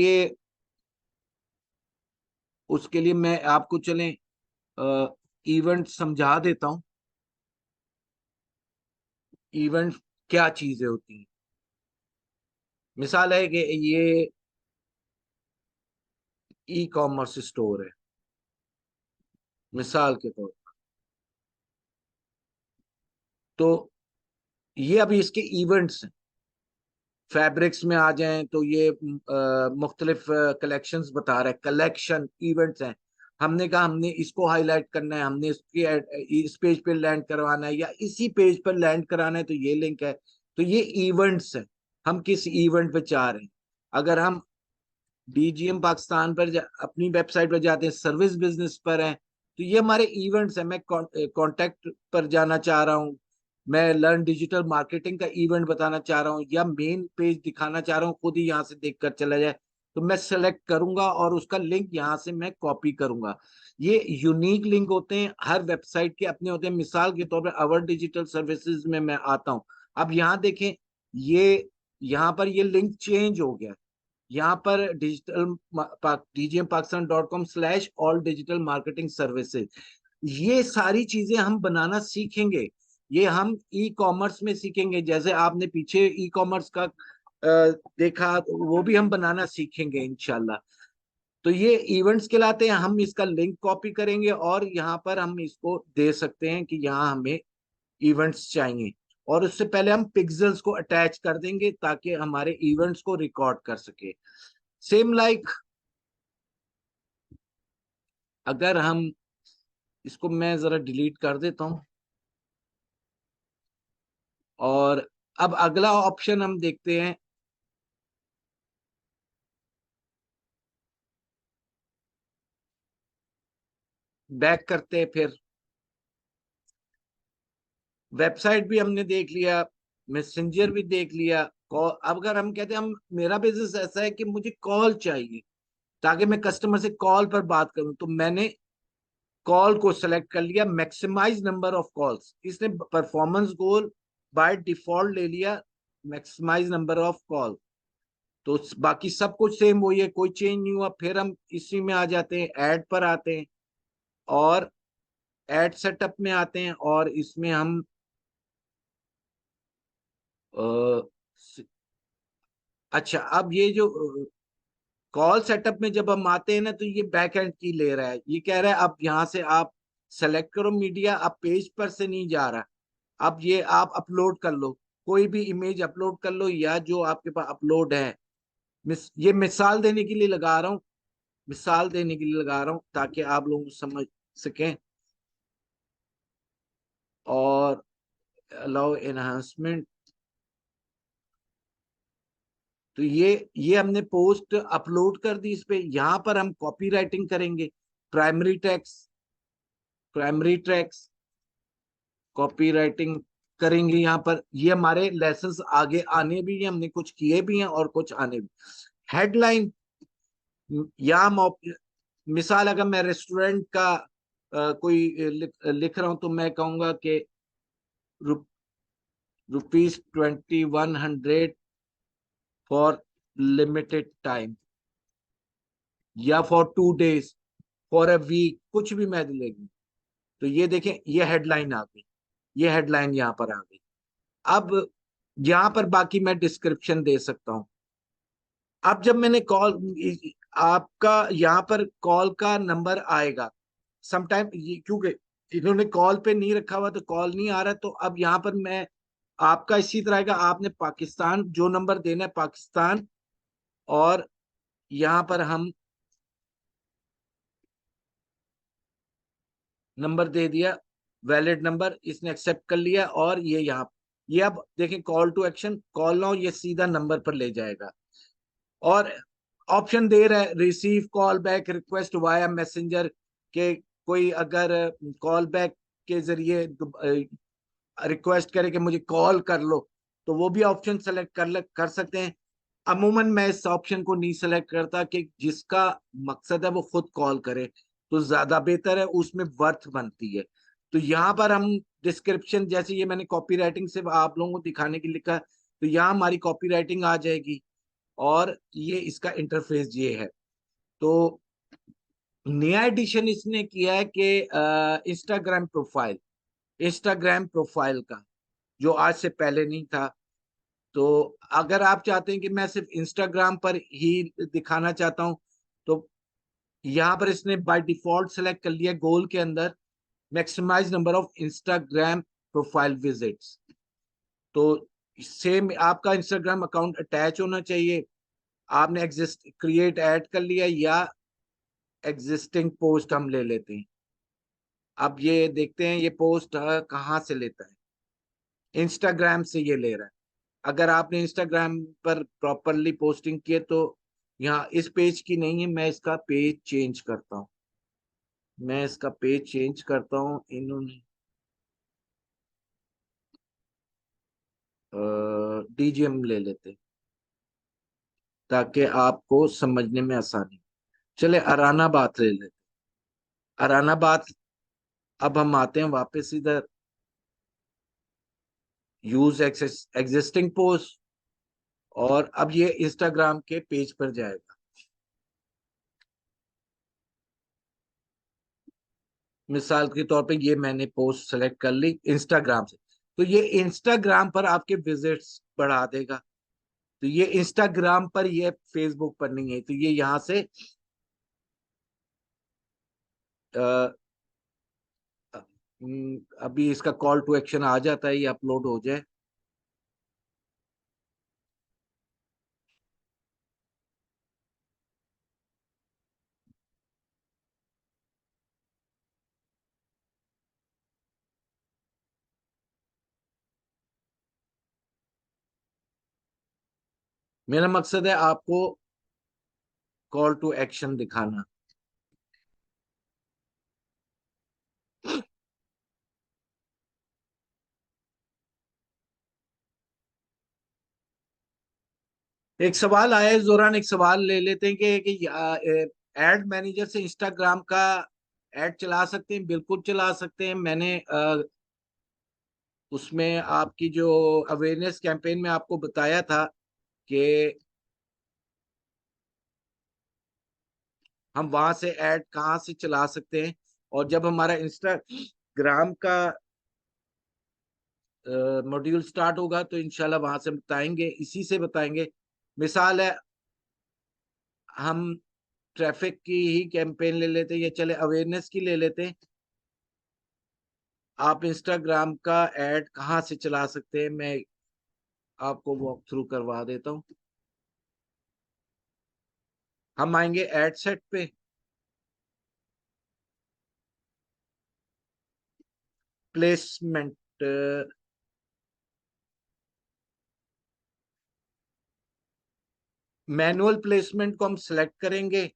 लिए मैं आपको चलें इवेंट समझा देता हूँ। इवेंट क्या चीजें होती हैं? मिसाल है कि ये ई कॉमर्स स्टोर है, मिसाल के तौर पर। तो ये अभी इसके इवेंट्स हैं। फैब्रिक्स में आ जाएं तो ये मुख्तलिफ कलेक्शंस बता रहा है, कलेक्शन इवेंट्स हैं। हमने कहा हमने इसको हाईलाइट करना है, हमने इसकी इस पेज पे लैंड करवाना है, या इसी पेज पर लैंड कराना है, तो ये लिंक है। तो ये इवेंट्स है। हम किस इवेंट पे चाह रहे हैं। अगर हम डीजीएम पाकिस्तान पर अपनी वेबसाइट पर जाते हैं, सर्विस बिजनेस पर हैं, तो ये हमारे इवेंट्स हैं। मैं कॉन्टेक्ट पर जाना चाह रहा हूँ, मैं लर्न डिजिटल मार्केटिंग का इवेंट बताना चाह रहा हूँ, या मेन पेज दिखाना चाह रहा हूँ, खुद ही यहाँ से देख कर चला जाए, तो मैं सेलेक्ट करूंगा और उसका लिंक यहाँ से मैं कॉपी करूंगा। ये यूनिक लिंक होते हैं, हर वेबसाइट के अपने होते हैं। मिसाल के तौर पर अवर डिजिटल सर्विसेज में मैं आता हूँ, अब यहाँ देखें, ये यहाँ पर ये लिंक चेंज हो गया। यहाँ पर dgmpakistancom/all digital marketing services, ये सारी चीजें हम बनाना सीखेंगे। ये हम ई कॉमर्स में सीखेंगे, जैसे आपने पीछे ई कॉमर्स का देखा, तो वो भी हम बनाना सीखेंगे इंशाल्लाह। तो ये इवेंट्स कहलाते हैं। हम इसका लिंक कॉपी करेंगे और यहाँ पर हम इसको दे सकते हैं कि यहाँ हमें इवेंट्स चाहिए, और उससे पहले हम पिक्सेल्स को अटैच कर देंगे ताकि हमारे इवेंट्स को रिकॉर्ड कर सके। सेम लाइक अगर हम इसको, मैं जरा डिलीट कर देता हूं, और अब अगला ऑप्शन हम देखते हैं। बैक करते हैं, फिर वेबसाइट भी हमने देख लिया, मैसेंजर भी देख लिया, कॉल। अब अगर हम कहते हैं हम, मेरा बिजनेस ऐसा है कि मुझे कॉल चाहिए ताकि मैं कस्टमर से कॉल पर बात करूं, तो मैंने कॉल को सेलेक्ट कर लिया, मैक्सिमाइज नंबर ऑफ कॉल्स। इसने परफॉर्मेंस गोल बाय डिफॉल्ट ले लिया, मैक्सिमाइज नंबर ऑफ कॉल। तो बाकी सब कुछ सेम वही है, कोई चेंज नहीं हुआ। फिर हम इसी में आ जाते हैं, ऐड पर आते हैं, और ऐड सेटअप में आते हैं, और इसमें हम अच्छा, अब ये जो कॉल सेटअप में जब हम आते हैं ना, तो ये बैक एंड की ले रहा है। ये कह रहा है अब यहाँ से आप सेलेक्ट करो मीडिया, अब पेज पर से नहीं जा रहा, अब ये आप अपलोड कर लो, कोई भी इमेज अपलोड कर लो, या जो आपके पास अपलोड है। ये मिसाल देने के लिए लगा रहा हूँ, मिसाल देने के लिए लगा रहा हूँ ताकि आप लोग समझ सकें। और अलाउ एनहांसमेंट, तो ये हमने पोस्ट अपलोड कर दी इस पे। यहाँ पर हम कॉपी राइटिंग करेंगे, primary tax, primary tax copy writing करेंगे। यहाँ पर ये हमारे लेसन्स आगे आने भी हैं, हमने कुछ किए भी हैं और कुछ आने भी। हेडलाइन, या मिसाल अगर मैं रेस्टोरेंट का कोई लिख रहा हूं, तो मैं कहूंगा कि ₹2100 फॉर लिमिटेड टाइम, या for 2 days, for a week, कुछ भी मैं लेंगे। तो ये देखें, ये हेडलाइन आ गई, ये हेडलाइन यहाँ पर आ गई। अब यहाँ पर बाकी मैं डिस्क्रिप्शन दे सकता हूँ। अब जब मैंने कॉल, आपका यहाँ पर कॉल का नंबर आएगा समटाइम, ये क्योंकि इन्होंने कॉल पे नहीं रखा हुआ तो कॉल नहीं आ रहा, तो अब यहाँ पर मैं, आपका इसी तरह का, आपने पाकिस्तान जो नंबर देना है पाकिस्तान, और यहाँ पर हम नंबर दे दिया, वैलिड नंबर, इसने एक्सेप्ट कर लिया, और ये यहाँ, ये अब देखें call to action, call now, ये सीधा नंबर पर ले जाएगा। और ऑप्शन दे रहा है, receive call back request via messenger, के कोई अगर कॉल बैक के जरिए रिक्वेस्ट करे कि मुझे कॉल कर लो, तो वो भी ऑप्शन सेलेक्ट कर सकते हैं। अमूमन मैं इस ऑप्शन को नहीं सेलेक्ट करता, कि जिसका मकसद है वो खुद कॉल करे तो ज्यादा बेहतर है, उसमें वर्थ बनती है। तो यहाँ पर हम डिस्क्रिप्शन, जैसे ये मैंने कॉपी राइटिंग से आप लोगों को दिखाने के लिए लिखा, तो यहाँ हमारी कॉपी राइटिंग आ जाएगी, और ये इसका इंटरफेस ये है। तो नया एडिशन इसने किया है कि इंस्टाग्राम प्रोफाइल, इंस्टाग्राम प्रोफाइल का, जो आज से पहले नहीं था। तो अगर आप चाहते हैं कि मैं सिर्फ इंस्टाग्राम पर ही दिखाना चाहता हूं, तो यहाँ पर इसने बाय डिफॉल्ट सेलेक्ट कर लिया गोल के अंदर, maximise number of Instagram profile visits. तो सेम आपका इंस्टाग्राम अकाउंट अटैच होना चाहिए, आपने एग्जिस्ट क्रिएट ऐड कर लिया, या एग्जिस्टिंग पोस्ट हम ले लेते हैं। अब ये देखते हैं ये पोस्ट कहाँ से लेता है, इंस्टाग्राम से ये ले रहा है। अगर आपने इंस्टाग्राम पर प्रॉपरली पोस्टिंग किए तो यहाँ इस पेज की नहीं है, मैं इसका पेज चेंज करता हूँ। मैं इसका पेज चेंज करता हूँ। इन्होंने डीजीएम ले लेते ताकि आपको समझने में आसानी। चले अराना बात ले लेते। अराना बात। अब हम आते हैं वापस इधर, यूज एग्जिस्टिंग पोस्ट, और अब ये इंस्टाग्राम के पेज पर जाएगा। मिसाल के तौर पे ये मैंने पोस्ट सेलेक्ट कर ली इंस्टाग्राम से, तो ये इंस्टाग्राम पर आपके विजिट्स बढ़ा देगा। तो ये इंस्टाग्राम पर, ये फेसबुक पर नहीं है, तो ये यहाँ से अ, अभी इसका कॉल टू एक्शन आ जाता है, ये अपलोड हो जाए। मेरा मकसद है आपको कॉल टू एक्शन दिखाना। एक सवाल आया है जोरान, एक सवाल ले लेते हैं कि एड मैनेजर से इंस्टाग्राम का एड चला सकते हैं? बिल्कुल चला सकते हैं। मैंने उसमें आपकी जो अवेयरनेस कैंपेन में आपको बताया था कि हम वहां से ऐड कहाँ से चला सकते हैं। और जब हमारा इंस्टाग्राम का मॉड्यूल स्टार्ट होगा तो इंशाल्लाह वहां से बताएंगे, इसी से बताएंगे। मिसाल है, हम ट्रैफिक की ही कैंपेन ले लेते हैं, या चले अवेयरनेस की ले लेते हैं। आप इंस्टाग्राम का ऐड कहाँ से चला सकते हैं, मैं आपको वॉक थ्रू करवा देता हूँ। हम आएंगे एड सेट पे। प्लेसमेंट, मैनुअल प्लेसमेंट को हम सेलेक्ट करेंगे,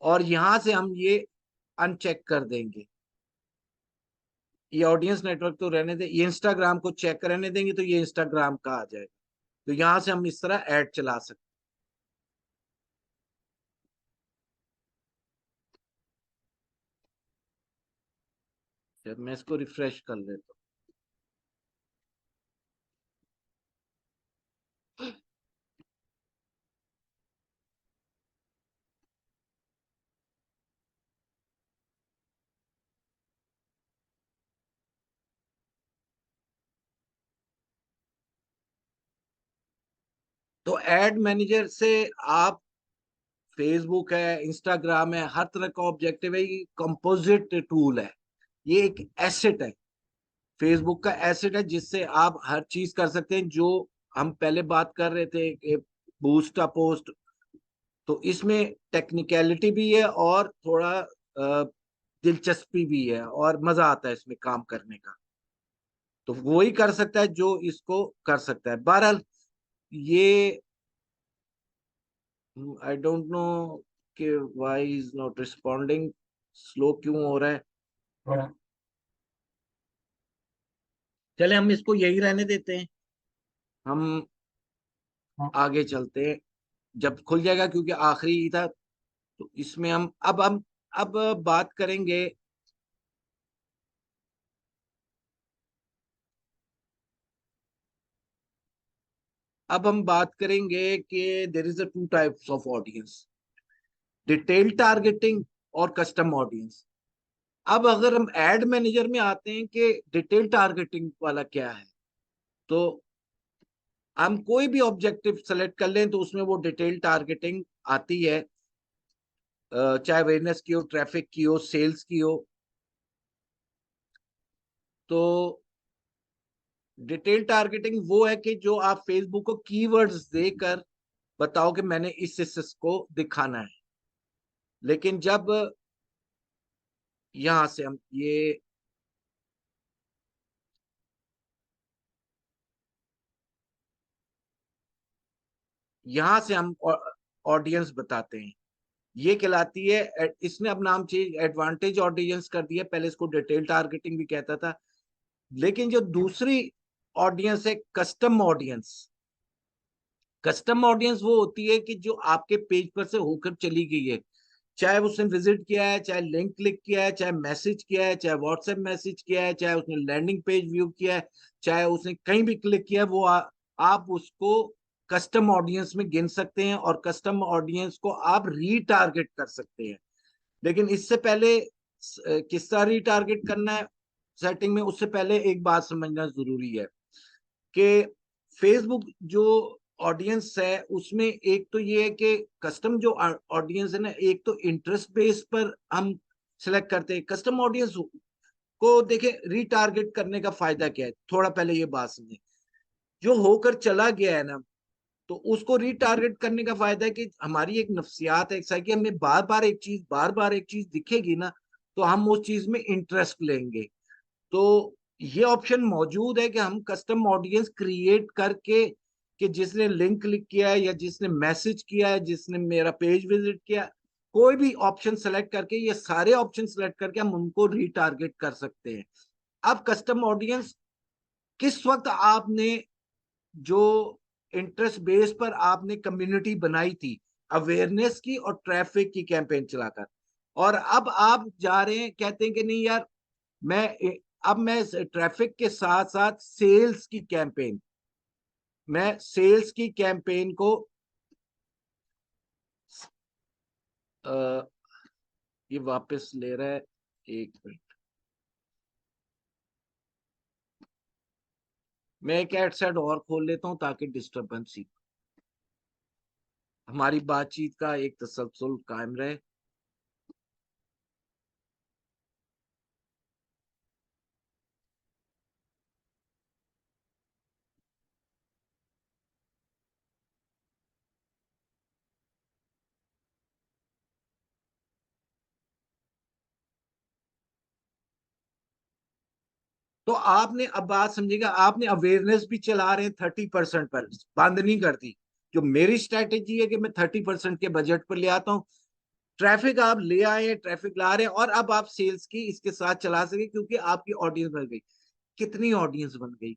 और यहां से हम ये अनचेक कर देंगे। ये ऑडियंस नेटवर्क तो रहने दे, ये इंस्टाग्राम को चेक रहने देंगे, तो ये इंस्टाग्राम का आ जाएगा। तो यहां से हम इस तरह ऐड चला सकते हैं। मैं इसको रिफ्रेश कर लेता हूँ। तो एड मैनेजर से आप, फेसबुक है, इंस्टाग्राम है, हर तरह का ऑब्जेक्टिव है, ये कंपोजिट टूल है। ये एक एसेट है, फेसबुक का एसेट है, जिससे आप हर चीज कर सकते हैं जो हम पहले बात कर रहे थे कि बूस्ट अ पोस्ट। तो इसमें टेक्निकलिटी भी है और थोड़ा दिलचस्पी भी है, और मजा आता है इसमें काम करने का। तो वो ही कर सकता है जो इसको कर सकता है। बहरहाल ये, आई डोंट नो कि why is not responding, slow क्यों हो रहा है। चले हम इसको यही रहने देते हैं, हम आगे चलते हैं। जब खुल जाएगा, क्योंकि आखिरी ही था, तो इसमें हम अब बात करेंगे। अब हम बात करेंगे कि there is a two types of audience, detail targeting और कस्टम ऑडियंस। अब अगर हम एड मैनेजर में आते हैं कि डिटेल टारगेटिंग वाला क्या है, तो हम कोई भी ऑब्जेक्टिव सेलेक्ट कर लें तो उसमें वो डिटेल टारगेटिंग आती है। चाहे अवेयरनेस की हो, ट्रैफिक की हो, सेल्स की हो। तो डिटेल टारगेटिंग वो है कि जो आप फेसबुक को कीवर्ड्स देकर बताओ कि मैंने इस को दिखाना है। लेकिन जब यहां से हम ये यहाँ से हम ऑडियंस बताते हैं, ये कहलाती है। इसने अब नाम चेंज एडवांटेज ऑडियंस कर दिया, पहले इसको डिटेल टारगेटिंग भी कहता था। लेकिन जो दूसरी ऑडियंस है, कस्टम ऑडियंस, कस्टम ऑडियंस वो होती है कि जो आपके पेज पर से होकर चली गई है, चाहे उसने विजिट किया है, चाहे लिंक क्लिक किया है, चाहे मैसेज किया है, चाहे व्हाट्सएप मैसेज किया है, चाहे उसने लैंडिंग पेज व्यू किया है, चाहे उसने कहीं भी क्लिक किया है, वो आप उसको कस्टम ऑडियंस में गिन सकते हैं और कस्टम ऑडियंस को आप रीटारगेट कर सकते हैं। लेकिन इससे पहले किस तरह रीटारगेट करना है सेटिंग में, उससे पहले एक बात समझना जरूरी है कि फेसबुक जो ऑडियंस है उसमें एक तो ये है कि कस्टम जो ऑडियंस है ना, एक तो इंटरेस्ट बेस पर हम सिलेक्ट करते हैं कस्टम ऑडियंस को। देखें रीटारगेट करने का फायदा क्या है, थोड़ा पहले ये बात समझे। जो होकर चला गया है ना, तो उसको रीटारगेट करने का फायदा है कि हमारी एक नफ्सियात है, कि हमें बार बार एक चीज दिखेगी ना, तो हम उस चीज में इंटरेस्ट लेंगे। तो ये ऑप्शन मौजूद है कि हम कस्टम ऑडियंस क्रिएट करके, कि जिसने लिंक क्लिक किया है या जिसने मैसेज किया है, जिसने मेरा पेज विजिट किया, कोई भी ऑप्शन सेलेक्ट करके, ये सारे ऑप्शन सेलेक्ट करके हम उनको रीटारगेट कर सकते हैं। अब कस्टम ऑडियंस किस वक्त आपने जो इंटरेस्ट बेस पर आपने कम्युनिटी बनाई थी, अवेयरनेस की और ट्रैफिक की कैंपेन चलाकर, और अब आप जा रहे हैं कहते हैं कि नहीं यार, मैं अब मैं ट्रैफिक के साथ साथ सेल्स की कैंपेन को आ, ये वापस ले रहा है। एक मिनट, मैं एक एड सेट और खोल लेता हूं ताकि डिस्टरबेंस ही हमारी बातचीत का एक तसलसल कायम रहे। तो आपने अब बात समझिएगा, आपने अवेयरनेस भी चला रहे हैं 30% पर, बंद नहीं कर दी। जो मेरी स्ट्रेटेजी है कि मैं 30% के बजट पर ले आता हूँ, ट्रैफिक आप ले आए, ट्रैफिक ला रहे हैं, और अब आप सेल्स की इसके साथ चला सके क्योंकि आपकी ऑडियंस बन गई। कितनी ऑडियंस बन गई?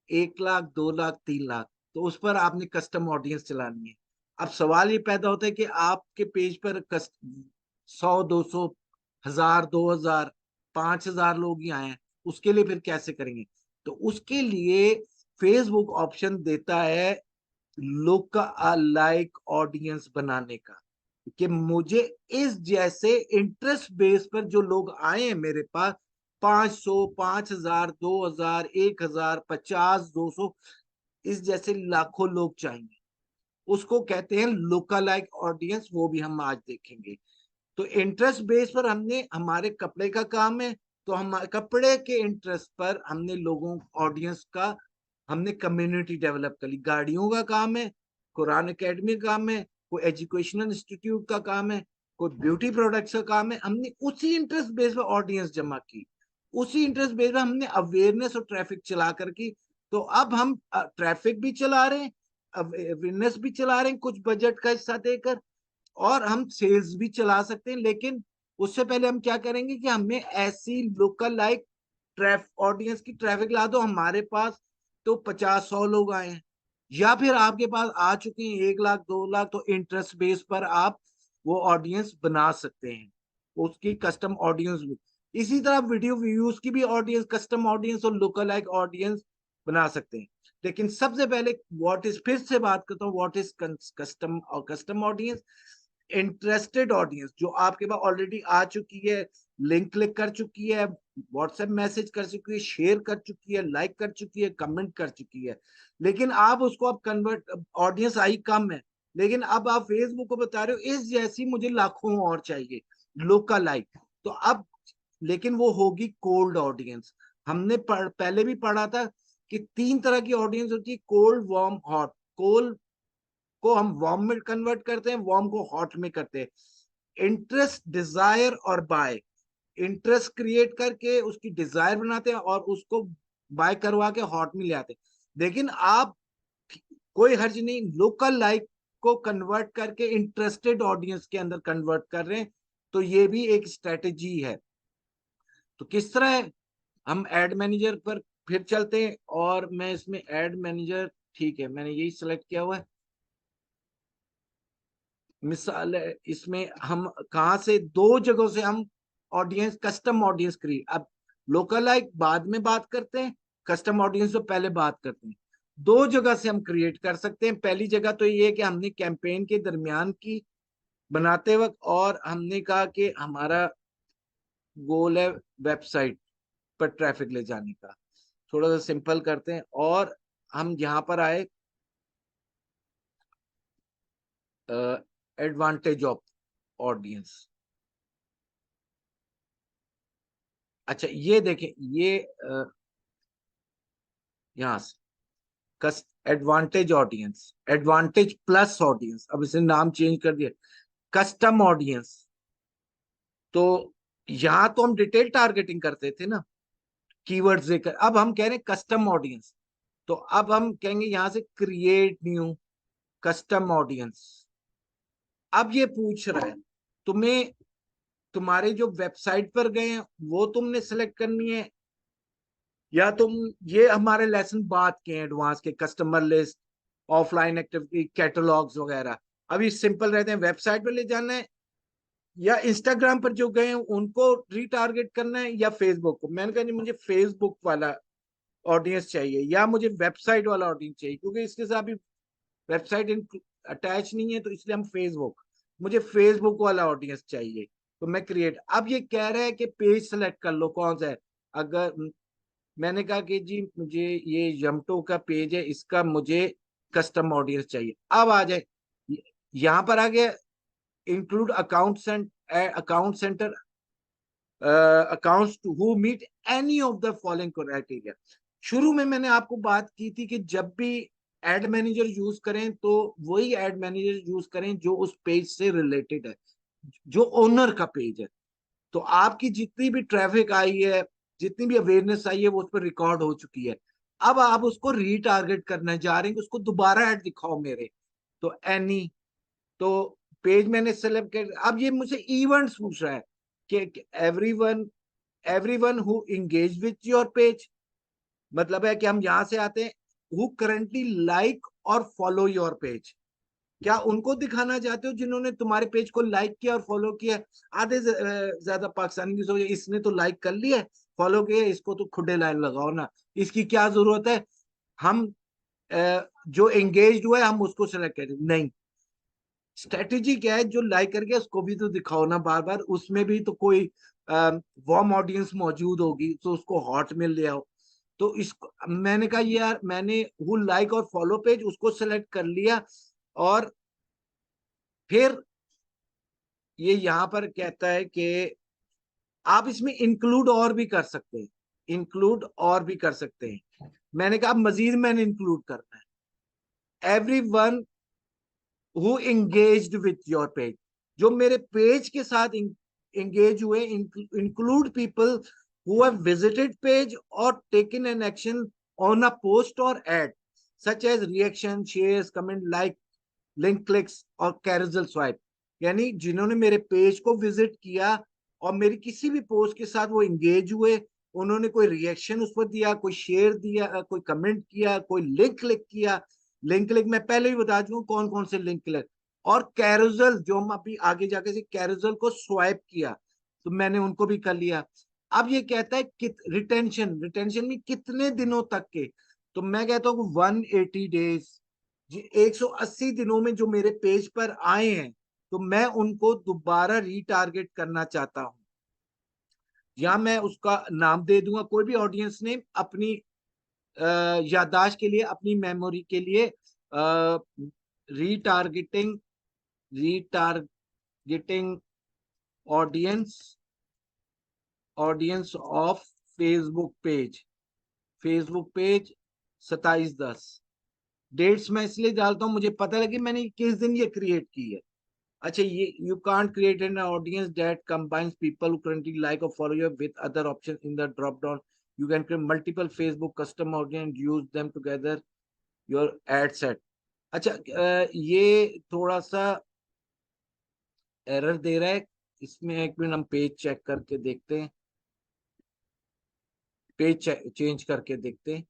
1 लाख, 2 लाख, 3 लाख। तो उस पर आपने कस्टम ऑडियंस चलानी है। अब सवाल ये पैदा होता है कि आपके पेज पर 100, 200, 1000, 2000, 5000 लोग ही आए हैं, उसके लिए फिर कैसे करेंगे? तो उसके लिए फेसबुक ऑप्शन देता है लुक लाइक ऑडियंस बनाने का, कि मुझे इस जैसे इंटरेस्ट बेस पर जो लोग आए हैं मेरे पास, 500, 5000, 2000, 1000, 50, 200, इस जैसे लाखों लोग चाहिए। उसको कहते हैं लोकल लाइक ऑडियंस, वो भी हम आज देखेंगे। तो इंटरेस्ट बेस पर हमने, हमारे कपड़े का काम है, तो हम कपड़े के इंटरेस्ट पर हमने लोगों ऑडियंस का हमने कम्युनिटी डेवलप कर ली। गाड़ियों का काम है, कुरान एकेडमी का काम है, कोई एजुकेशनल इंस्टीट्यूट का काम है, कोई ब्यूटी प्रोडक्ट्स का काम है, हमने उसी इंटरेस्ट बेस पर ऑडियंस जमा की, उसी इंटरेस्ट बेस पर हमने अवेयरनेस और ट्रैफिक चला कर की। तो अब हम ट्रैफिक भी चला रहे हैं, अवेयरनेस भी चला रहे हैं कुछ बजट का हिस्सा देकर, और हम सेल्स भी चला सकते हैं। लेकिन उससे पहले हम क्या करेंगे कि हमें ऐसी लोकल लाइक ऑडियंस की ट्रैफिक ला दो हमारे पास, तो 50-100 लोग आए हैं, या फिर आपके पास आ चुके हैं 1 लाख, 2 लाख, तो इंटरेस्ट बेस पर आप वो ऑडियंस बना सकते हैं, उसकी कस्टम ऑडियंस भी। इसी तरह वीडियो व्यूज की भी ऑडियंस, कस्टम ऑडियंस और लोकल लाइक ऑडियंस बना सकते हैं। लेकिन सबसे पहले व्हाट इज, फिर से बात करता हूँ, व्हाट इज कस्टम और कस्टम ऑडियंस। इंटरेस्टेड ऑडियंस जो आपके पास ऑलरेडी आ चुकी है, लिंक क्लिक कर चुकी है, व्हाट्सएप मैसेज कर चुकी है, शेयर कर चुकी है, लाइक कर चुकी है, कमेंट कर चुकी है, लेकिन आप उसको अब कन्वर्ट, ऑडियंस आई कम है, लेकिन अब आप फेसबुक को बता रहे हो इस जैसी मुझे लाखों और चाहिए लोकल लाइक। तो अब, लेकिन वो होगी कोल्ड ऑडियंस। हमने पहले भी पढ़ा था कि 3 तरह की ऑडियंस होती है, कोल्ड, वार्म, हॉट। कोल्ड को हम वार्म में कन्वर्ट करते हैं, वार्म को हॉट में करते हैं। इंटरेस्ट, डिजायर और बाय, इंटरेस्ट क्रिएट करके उसकी डिजायर बनाते हैं और उसको बाय करवा के हॉट में ले आते हैं। लेकिन आप, कोई हर्ज नहीं, लोकल लाइक को कन्वर्ट करके इंटरेस्टेड ऑडियंस के अंदर कन्वर्ट कर रहे हैं, तो ये भी एक स्ट्रेटेजी है। तो किस तरह है, हम एड मैनेजर पर फिर चलते हैं, और मैं इसमें एड मैनेजर, ठीक है, मैंने यही सिलेक्ट किया हुआ है। मिसाल है, इसमें हम कहाँ से, दो जगहों से हम ऑडियंस, कस्टम ऑडियंस क्रिएट, अब लोकल लाइक बाद में बात करते हैं, कस्टम ऑडियंस तो पहले बात करते हैं। दो जगह से हम क्रिएट कर सकते हैं। पहली जगह तो ये है कि हमने कैंपेन के दरमियान की बनाते वक्त, और हमने कहा कि हमारा गोल है वेबसाइट पर ट्रैफिक ले जाने का। थोड़ा सा सिंपल करते हैं, और हम यहाँ पर आए एडवांटेज ऑफ ऑडियंस। अच्छा ये देखें, ये यहाँ से कस्ट advantage audience, advantage plus audience, अब इसे नाम चेंज कर दिया, कस्टम ऑडियंस। तो यहाँ तो हम डिटेल टारगेटिंग करते थे ना, कीवर्ड्स देकर, अब हम कह रहे हैं कस्टम ऑडियंस। तो अब हम कहेंगे यहाँ से क्रिएट न्यू कस्टम ऑडियंस। अब ये पूछ रहा है तुम्हें, तुम्हारे जो वेबसाइट पर गए हैं वो तुमने सेलेक्ट करनी है, या तुम, ये हमारे लेसन बात के हैं एडवांस के, customer list, offline activity, catalogues वगैरह। अभी सिंपल रहते हैं, वेबसाइट पर ले जाना है, या इंस्टाग्राम पर जो गए हैं उनको रीटारगेट करना है, या फेसबुक को। मैंने कहा नहीं, मुझे फेसबुक वाला ऑडियंस चाहिए, या मुझे वेबसाइट वाला ऑडियंस चाहिए, क्योंकि इसके साथ अभी वेबसाइट अटैच नहीं है, तो इसलिए हम फेसबुक, मुझे फेसबुक वाला ऑडियंस चाहिए। तो मैं क्रिएट, अब ये कह रहा है कि पेज सेलेक्ट कर लो कौन सा है। अगर मैंने कहा कि जी मुझे ये जमटो का पेज है, इसका मुझे कस्टम ऑडियंस चाहिए। अब आ जाए, यहाँ पर आ गया include account centre accounts to who meet any of the following criteria. शुरू में मैंने आपको बात की थी कि जब भी एड मैनेजर यूज करें तो वही एड मैनेजर यूज करें जो उस पेज से रिलेटेड है, जो ओनर का पेज है। तो आपकी जितनी भी ट्रैफिक आई है, जितनी भी अवेयरनेस आई है, वो उस पर रिकॉर्ड हो चुकी है। अब आप उसको रीटारगेट करने जा रहे हैं कि उसको दोबारा ऐड दिखाओ मेरे। तो एनी, तो पेज मैंने सेलेक्ट कर, अब ये मुझे इवेंट्स पूछ रहा है कि everyone, everyone who engage with your page, मतलब है कि हम यहां से आते हैं, हु करेंटली लाइक और फॉलो योर पेज, क्या उनको दिखाना चाहते हो जिन्होंने तुम्हारे पेज को लाइक किया और फॉलो किया। आधे से ज्यादा पाकिस्तानी की सोच, इसने तो लाइक कर लिया है, फॉलो किया, इसको तो खुदे लाइन लगाओ ना, इसकी क्या जरूरत है। हम जो एंगेज हुआ है हम उसको सेलेक्ट करें, नहीं, स्ट्रेटेजी क्या है, जो लाइक करके उसको भी तो दिखाओ ना बार बार, उसमें भी तो कोई वार्म ऑडियंस मौजूद होगी, तो उसको हॉट में ले आओ। तो इस, मैंने कहा यार, मैंने हु लाइक और फॉलो पेज उसको सेलेक्ट कर लिया, और फिर ये यहां पर कहता है कि आप इसमें इंक्लूड और भी कर सकते हैं, इंक्लूड और भी कर सकते हैं। मैंने कहा मजीद मैंने इंक्लूड करना है, every one who engaged with your page, जो मेरे पेज के साथ एंगेज हुए, include people who have visited page और taken an action on a post और ad such as reaction, shares, comment, like, link clicks और कैरोसेल स्वाइप। यानी जिन्होंने मेरे पेज को विजिट किया और मेरी किसी भी पोस्ट के साथ वो एंगेज हुए, उन्होंने कोई रिएक्शन उस पर दिया, कोई शेयर दिया, कोई कमेंट किया, कोई लिंक क्लिक किया। लिंक क्लिक मैं पहले ही बता चुका कौन कौन से लिंक क्लिक, और कैरोसेल, जो हम अभी आगे जाके से कैरोसेल को स्वाइप किया, तो मैंने उनको भी कर लिया। अब ये कहता है कि रिटेंशन, रिटेंशन में कितने दिनों तक के, तो मैं कहता हूँ 180 डेज, 180 दिनों में जो मेरे पेज पर आए हैं, तो मैं उनको दोबारा रीटारगेट करना चाहता हूं। या मैं उसका नाम दे दूंगा, कोई भी ऑडियंस नेम अपनी याददाश्त के लिए, अपनी मेमोरी के लिए, retargeting, retargeting audience, audience of Facebook page, Facebook page 27/10। Dates मैं इसलिए डालता हूँ, मुझे पता लगे मैंने किस दिन ये क्रिएट की है। अच्छा, ये you can't create an audience that combines people who currently like और follow you with other option in the drop down, you can create multiple Facebook custom audience, use them together your ad set. अच्छा, ये थोड़ा सा error दे रहा है इसमें, एक minute हम पेज चेक करके देखते हैं, पेज चेंज करके देखते हैं।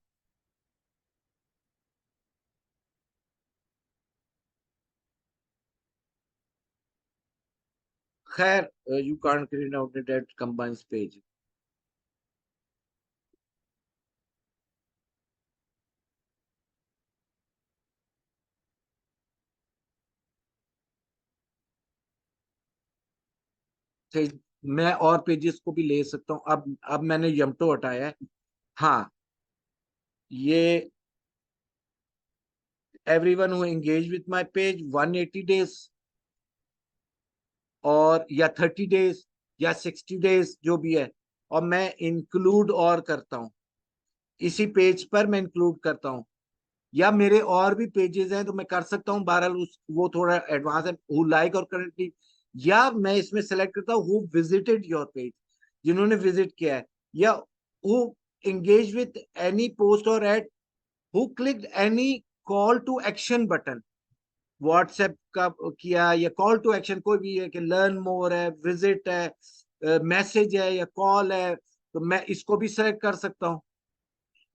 खैर, you can't create out that combines page. मैं और पेजेस को भी ले सकता हूँ। अब मैंने यमटो हटाया है। हाँ, ये everyone who engage with my page 180 days, और या 30 डेज या 60 डेज जो भी है, और मैं इंक्लूड और करता हूँ, इसी पेज पर मैं इंक्लूड करता हूँ। या मेरे और भी पेजेस हैं तो मैं कर सकता हूँ, बहरहाल उस वो थोड़ा एडवांस है, हु लाइक और करंटली। या मैं इसमें सेलेक्ट करता हूँ हु विजिटेड योर पेज, जिन्होंने विजिट किया है, या who engage with any post और ad, who clicked any call to action button, WhatsApp का किया, या कॉल टू एक्शन कोई भी है, कि लर्न मोर है, विजिट है, मैसेज है, या कॉल है, तो मैं इसको भी सेलेक्ट कर सकता हूँ।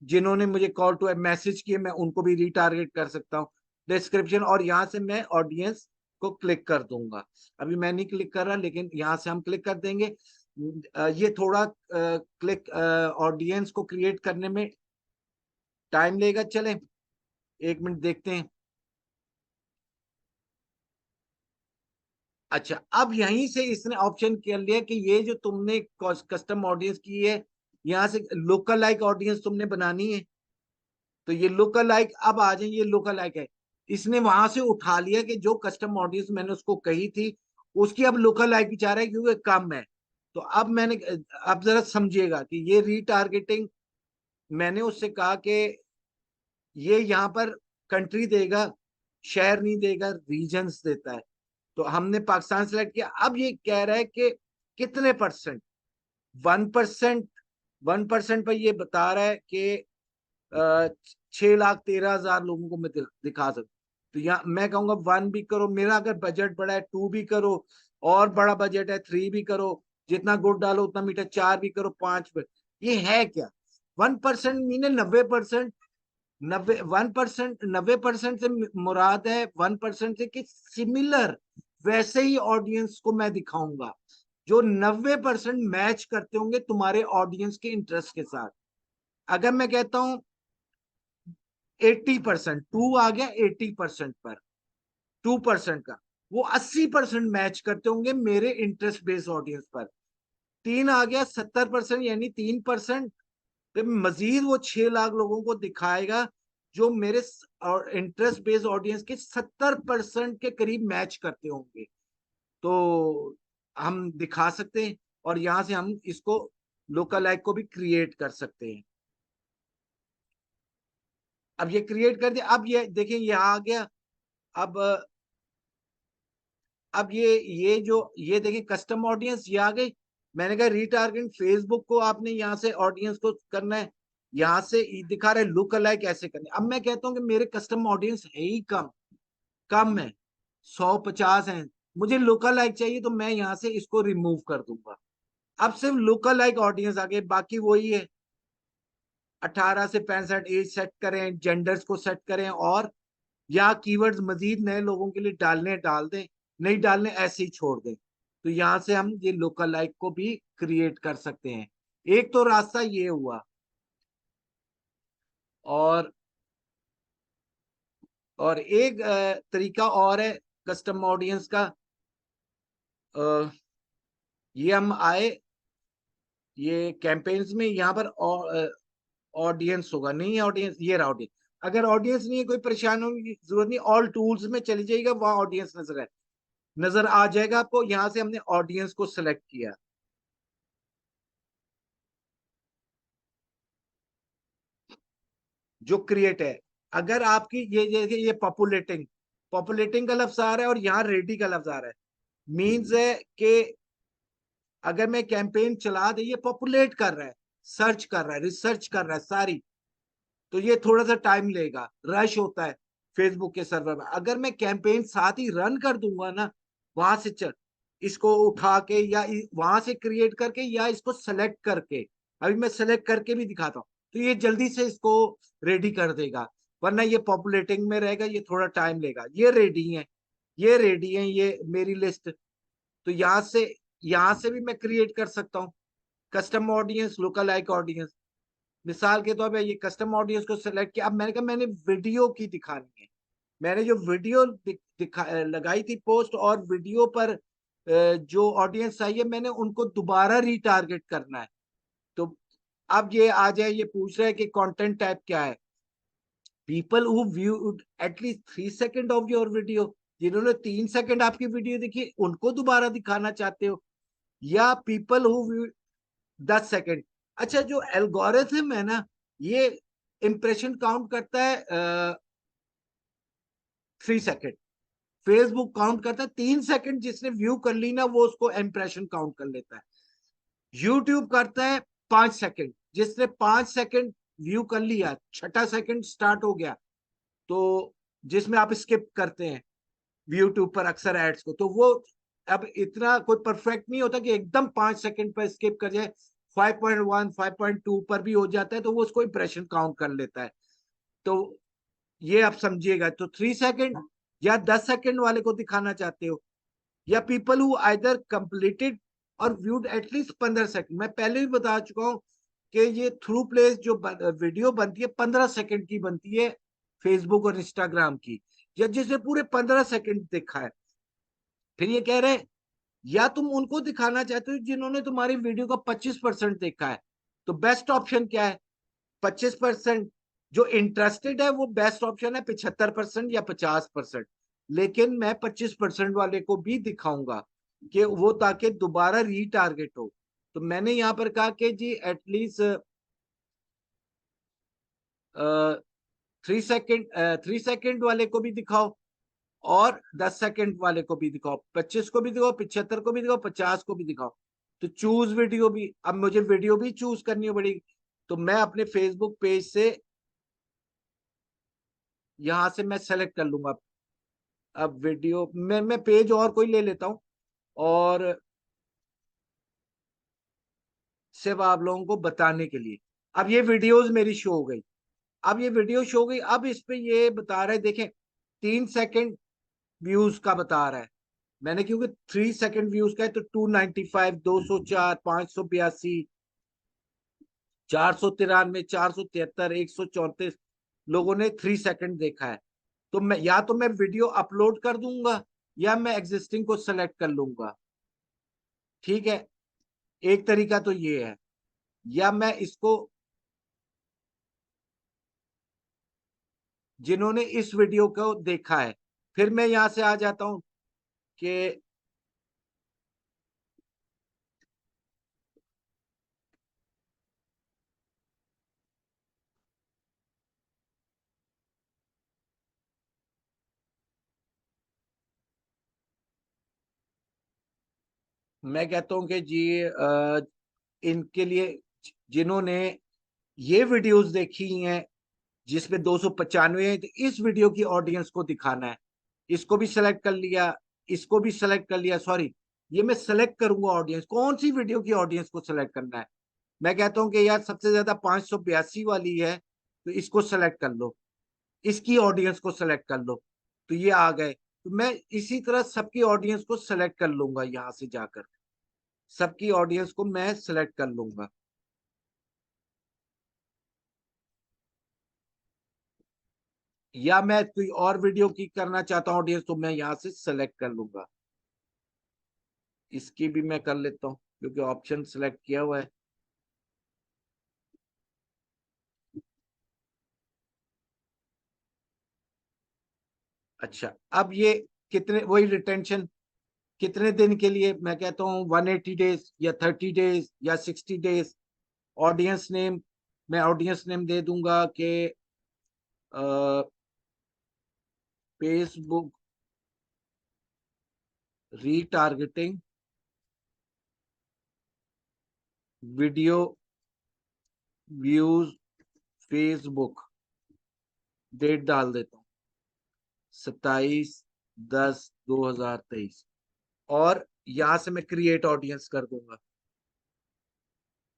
जिन्होंने मुझे कॉल टू मैसेज किए मैं उनको भी रिटारगेट कर सकता हूँ। डिस्क्रिप्शन, और यहाँ से मैं ऑडियंस को क्लिक कर दूंगा। अभी मैं नहीं क्लिक कर रहा, लेकिन यहाँ से हम क्लिक कर देंगे। ये थोड़ा क्लिक ऑडियंस को क्रिएट करने में टाइम लेगा, चले 1 मिनट देखते हैं। अच्छा, अब यहीं से इसने ऑप्शन कर लिया कि ये जो तुमने कस्टम ऑडियंस की है, यहाँ से लोकल लाइक ऑडियंस तुमने बनानी है, तो ये लोकल लाइक अब आ जाए, ये लोकल लाइक है। इसने वहां से उठा लिया कि जो कस्टम ऑडियंस मैंने उसको कही थी, उसकी अब लोकल लाइक भी चाह रहा है, क्योंकि कम है। तो अब मैंने, अब जरा समझिएगा कि ये रीटारगेटिंग, मैंने उससे कहा कि ये यहाँ पर कंट्री देगा, शहर नहीं देगा, रीजन्स देता है। तो हमने पाकिस्तान सेलेक्ट किया। अब ये कह रहा है कि कितने परसेंट, 1%, 1% पर ये बता रहा है कि 6,13,000 लोगों को मैं दिखा सकता। तो यहाँ मैं कहूंगा 1 भी करो, मेरा अगर बजट बड़ा है 2 भी करो, और बड़ा बजट है 3 भी करो, जितना गुड़ डालो उतना मीठा, 4 भी करो, 5 भी। ये है क्या? 1% मीने 90%। 1%, 90% से मुराद है 1% से कि सिमिलर वैसे ही ऑडियंस को मैं दिखाऊंगा, जो 90% मैच करते होंगे तुम्हारे ऑडियंस के इंटरेस्ट के साथ। अगर मैं कहता हूं 80%, 2 आ गया 80% पर, 2% का, वो 80% मैच करते होंगे मेरे इंटरेस्ट बेस्ड ऑडियंस पर। 3 आ गया 70%, यानी 3% पे मजीद वो 6 लाख लोगों को दिखाएगा, जो मेरे और इंटरेस्ट बेस्ड ऑडियंस के 70% के करीब मैच करते होंगे। तो हम दिखा सकते हैं, और यहां से हम इसको लोकल लाइक को भी क्रिएट कर सकते हैं। अब ये क्रिएट कर दिया, अब ये देखें ये आ गया। अब अब ये जो ये देखें कस्टम ऑडियंस ये आ गई। मैंने कहा रीटारगेटिंग फेसबुक को आपने यहाँ से ऑडियंस को करना है, यहाँ से दिखा रहे लुक अलाइक ऐसे करने। अब मैं कहता हूँ कि मेरे कस्टम ऑडियंस है ही कम, कम है, 150 है, मुझे लोकल लाइक चाहिए, तो मैं यहाँ से इसको रिमूव कर दूंगा। अब सिर्फ लोकल लाइक ऑडियंस आ गए, बाकी वही है। 18 से 65 एज सेट करें, जेंडर्स को सेट करें, और या कीवर्ड्स मजीद नए लोगों के लिए डालने डाल दें, नहीं डालने ऐसे ही छोड़ दें। तो यहां से हम ये लोकल लाइक को भी क्रिएट कर सकते हैं। एक तो रास्ता ये हुआ, और एक तरीका और है कस्टम ऑडियंस का। अ, ये हम आए, ये कैंपेन्स में, यहाँ पर ऑडियंस होगा, नहीं है ऑडियंस, ये रहा ऑडियंस। अगर ऑडियंस नहीं है, कोई परेशान होने की जरूरत नहीं, ऑल टूल्स में चली जाइएगा, वहां ऑडियंस नजर आ जाएगा आपको। यहां से हमने ऑडियंस को सिलेक्ट किया, जो क्रिएट है। अगर आपकी ये जैसे ये पॉपुलेटिंग, पॉपुलेटिंग का लफ्ज आ रहा है, और यहाँ रेडी का लफ्ज आ रहा है, मीन्स है कि अगर मैं कैंपेन चला दे, ये पॉपुलेट कर रहा है, सर्च कर रहा है, रिसर्च कर रहा है सारी, तो ये थोड़ा सा टाइम लेगा, रश होता है। फेसबुक के सर्वर में। अगर मैं कैंपेन साथ ही रन कर दूंगा ना, वहां से चल इसको उठा के या वहां से क्रिएट करके या इसको सेलेक्ट करके, अभी मैं सेलेक्ट करके भी दिखाता हूँ, तो ये जल्दी से इसको रेडी कर देगा। वरना ये पॉपुलेटिंग में रहेगा, ये थोड़ा टाइम लेगा। ये रेडी है, ये रेडी है, ये मेरी लिस्ट। तो यहाँ से भी मैं क्रिएट कर सकता हूँ custom audience, local like audience. मिसाल के तौर पे ये कस्टम ऑडियंस को सिलेक्ट किया। अब मैंने कहा मैंने वीडियो की दिखानी है, मैंने जो वीडियो लगाई थी पोस्ट, और वीडियो पर जो ऑडियंस आई है मैंने उनको दोबारा रीटारगेट करना है। तो अब ये आ जाए, ये पूछ रहा है कि कंटेंट टाइप क्या है। People who viewed at least 3 second of your video, जिन्होंने 3 सेकेंड आपकी वीडियो देखी उनको दोबारा दिखाना चाहते हो, या पीपल हु व्यू 10 सेकेंड। अच्छा, जो एल्गोरिथम है ना, ये इंप्रेशन काउंट करता है 3 सेकेंड। फेसबुक काउंट करता है 3 सेकेंड, जिसने व्यू कर ली ना वो उसको इंप्रेशन काउंट कर लेता है। यूट्यूब करता है 5 सेकेंड, जिसने 5 सेकेंड व्यू कर लिया, छठा सेकेंड स्टार्ट हो गया, तो जिसमें आप स्किप करते हैं यूट्यूब पर अक्सर एड्स को, तो वो अब इतना कोई परफेक्ट नहीं होता कि एकदम 5 सेकेंड पर स्किप कर जाए। 5.1 5.2 पर भी हो जाता है, तो वो उसको इंप्रेशन काउंट कर लेता है। तो ये आप समझिएगा। तो 3 सेकेंड या 10 सेकेंड वाले को दिखाना चाहते हो, या पीपल हु आइदर कंप्लीटेड और व्यूड एटलीस्ट 15 सेकेंड। मैं पहले भी बता चुका हूं कि ये थ्रू प्लेस जो वीडियो बनती है 15 सेकेंड की बनती है, फेसबुक और इंस्टाग्राम की, या जिसने पूरे 15 सेकेंड देखा है। फिर ये कह रहे हैं या तुम उनको दिखाना चाहते हो जिन्होंने तुम्हारी वीडियो का 25% देखा है। तो बेस्ट ऑप्शन क्या है? 25%। जो इंटरेस्टेड है वो बेस्ट ऑप्शन है 75% या 50%। लेकिन मैं 25% वाले को भी दिखाऊंगा कि वो, ताकि दोबारा रीटारगेट हो। तो मैंने यहां पर कहा कि जी एटलीस्ट 3 सेकेंड, 3 सेकेंड वाले को भी दिखाओ, और 10 सेकेंड वाले को भी दिखाओ, 25 को भी दिखाओ, 75 को भी दिखाओ, 50 को भी दिखाओ। तो चूज वीडियो भी, अब मुझे वीडियो भी चूज करनी पड़ेगी। तो मैं अपने फेसबुक पेज से, यहां से मैं सेलेक्ट कर लूंगा। अब वीडियो मैं पेज और कोई ले लेता हूं, और सिर्फ आप लोगों को बताने के लिए। अब ये वीडियोस मेरी शो हो गई। अब ये वीडियो शो हो गई। अब इस पे ये बता रहा है, देखें 3 सेकेंड व्यूज का बता रहा है। मैंने क्योंकि 3 सेकेंड व्यूज का है, तो 295, 204, 582, 493, 473, 134 लोगों ने 3 सेकेंड देखा है। तो मैं या तो मैं वीडियो अपलोड कर दूंगा, या मैं एग्जिस्टिंग को सेलेक्ट कर लूंगा। ठीक है, एक तरीका तो ये है। या मैं इसको, जिन्होंने इस वीडियो को देखा है, फिर मैं यहां से आ जाता हूं कि मैं कहता हूं कि जी इनके लिए, जिन्होंने ये वीडियोस देखी हैं जिसमें 295 है, तो इस वीडियो की ऑडियंस को दिखाना है। इसको भी सेलेक्ट कर लिया, इसको भी सेलेक्ट कर लिया, सॉरी, ये मैं सेलेक्ट करूंगा ऑडियंस, कौन सी वीडियो की ऑडियंस को सेलेक्ट करना है। मैं कहता हूं कि यार सबसे ज्यादा 582 वाली है, तो इसको सेलेक्ट कर लो, इसकी ऑडियंस को सेलेक्ट कर लो। तो ये आ गए। तो मैं इसी तरह सबकी ऑडियंस को सेलेक्ट कर लूंगा, यहां से जाकर सबकी ऑडियंस को मैं सेलेक्ट कर लूंगा। या मैं कोई और वीडियो की करना चाहता हूँ ऑडियंस, तो मैं यहाँ से सेलेक्ट कर लूंगा। इसकी भी मैं कर लेता हूँ क्योंकि ऑप्शन सेलेक्ट किया हुआ है। अच्छा, अब ये कितने, वही रिटेंशन कितने दिन के लिए, मैं कहता हूँ 180 डेज या 30 डेज या 60 डेज। ऑडियंस नेम, मैं ऑडियंस नेम दे दूंगा कि Facebook retargeting video views Facebook, date डाल देता हूँ। 27/10/2023 और यहाँ से मैं क्रिएट ऑडियंस कर दूंगा।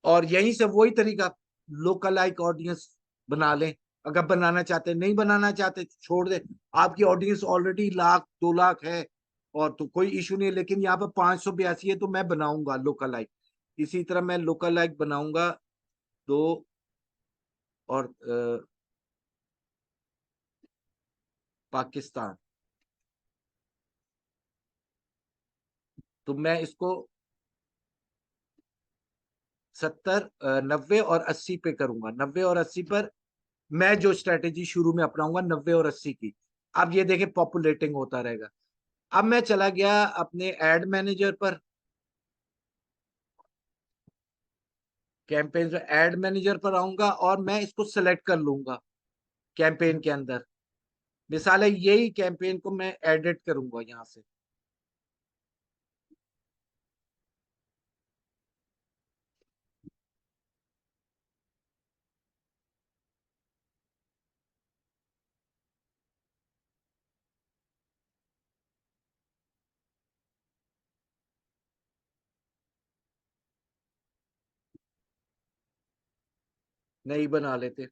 और यहीं से वही तरीका, लोकल लाइक ऑडियंस बना लें। अगर बनाना चाहते, नहीं बनाना चाहते छोड़ दे। आपकी ऑडियंस ऑलरेडी 1 लाख 2 लाख है और तो कोई इशू नहीं है, लेकिन यहाँ पर 582 है तो मैं बनाऊंगा लोकल लाइक। इसी तरह मैं लोकल लाइक बनाऊंगा 2 और पाकिस्तान। तो मैं इसको 70 90 और 80 पे करूंगा। 90 और 80 पर मैं जो स्ट्रेटेजी शुरू में अपनाऊंगा 90 और 80 की। अब ये देखें पॉपुलेटिंग होता रहेगा। अब मैं चला गया अपने एड मैनेजर पर, कैंपेन एड मैनेजर पर आऊंगा और मैं इसको सेलेक्ट कर लूंगा कैंपेन के अंदर। मिसाल है यही कैंपेन को मैं एडिट करूंगा यहाँ से। नहीं बना लेते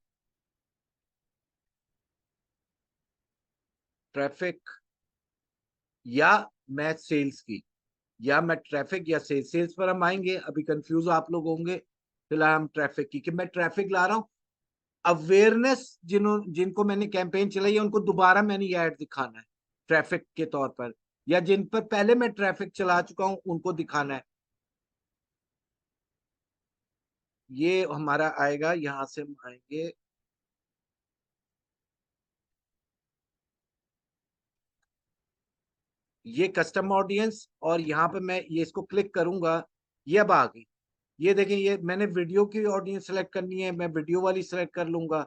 ट्रैफिक या मैं सेल्स की, या मैं ट्रैफिक या सेल्स। सेल्स पर हम आएंगे, अभी कंफ्यूज आप लोग होंगे। फिलहाल हम ट्रैफिक की, कि मैं ट्रैफिक ला रहा हूँ अवेयरनेस। जिनको मैंने कैंपेन चलाई है उनको दोबारा मैंने ये ऐड दिखाना है ट्रैफिक के तौर पर, या जिन पर पहले मैं ट्रैफिक चला चुका हूं उनको दिखाना है। ये हमारा आएगा, यहां से हम आएंगे। ये कस्टम ऑडियंस, और यहाँ पे मैं ये इसको क्लिक करूंगा, ये अब आ गई। ये देखें, ये मैंने वीडियो की ऑडियंस सेलेक्ट करनी है, मैं वीडियो वाली सेलेक्ट कर लूंगा,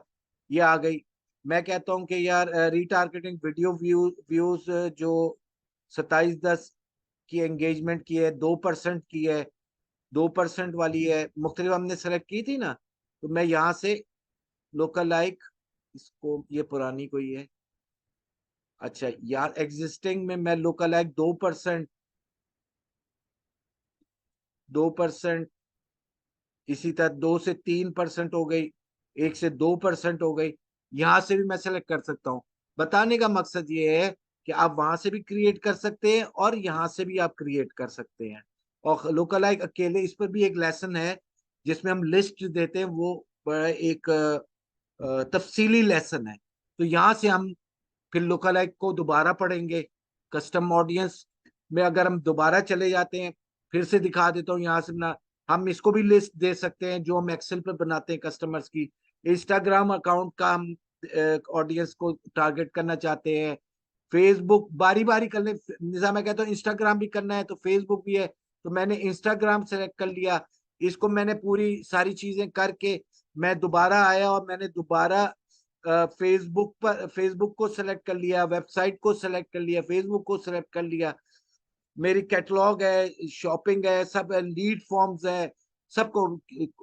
ये आ गई। मैं कहता हूँ कि यार रीटारगेटिंग वीडियो व्यूज जो 27/10 की एंगेजमेंट की है, 2% की है, 2% वाली है, मुख्तलिफ हमने सेलेक्ट की थी ना। तो मैं यहाँ से लोकल लाइक, इसको ये पुरानी कोई है। अच्छा यार, एग्जिस्टिंग में मैं लोकल लाइक 2%, 2%, इसी तरह 2 से 3% हो गई, 1 से 2% हो गई। यहां से भी मैं सेलेक्ट कर सकता हूँ। बताने का मकसद ये है कि आप वहां से भी क्रिएट कर सकते हैं और यहाँ से भी आप क्रिएट कर सकते हैं। और लोकल लाइक अकेले, इस पर भी एक लेसन है जिसमें हम लिस्ट देते हैं, वो बड़ा एक तफसीली लेसन है। तो यहाँ से हम फिर लोकल लाइक को दोबारा पढ़ेंगे। कस्टम ऑडियंस में अगर हम दोबारा चले जाते हैं, फिर से दिखा देता हूँ यहाँ से ना। हम इसको भी लिस्ट दे सकते हैं जो हम एक्सेल पर बनाते हैं कस्टमर्स की। इंस्टाग्राम अकाउंट का हम ऑडियंस को टारगेट करना चाहते हैं। फेसबुक बारी बारी कर ले, निज़ाम मैं कहता हूँ इंस्टाग्राम भी करना है तो फेसबुक भी है। तो मैंने इंस्टाग्राम सेलेक्ट कर लिया। इसको मैंने पूरी सारी चीजें करके मैं दोबारा आया और मैंने दोबारा फेसबुक को सिलेक्ट कर लिया, वेबसाइट को सिलेक्ट कर लिया, फेसबुक को सिलेक्ट कर लिया। मेरी कैटलॉग है, शॉपिंग है, सब है, लीड फॉर्म्स है, सबको।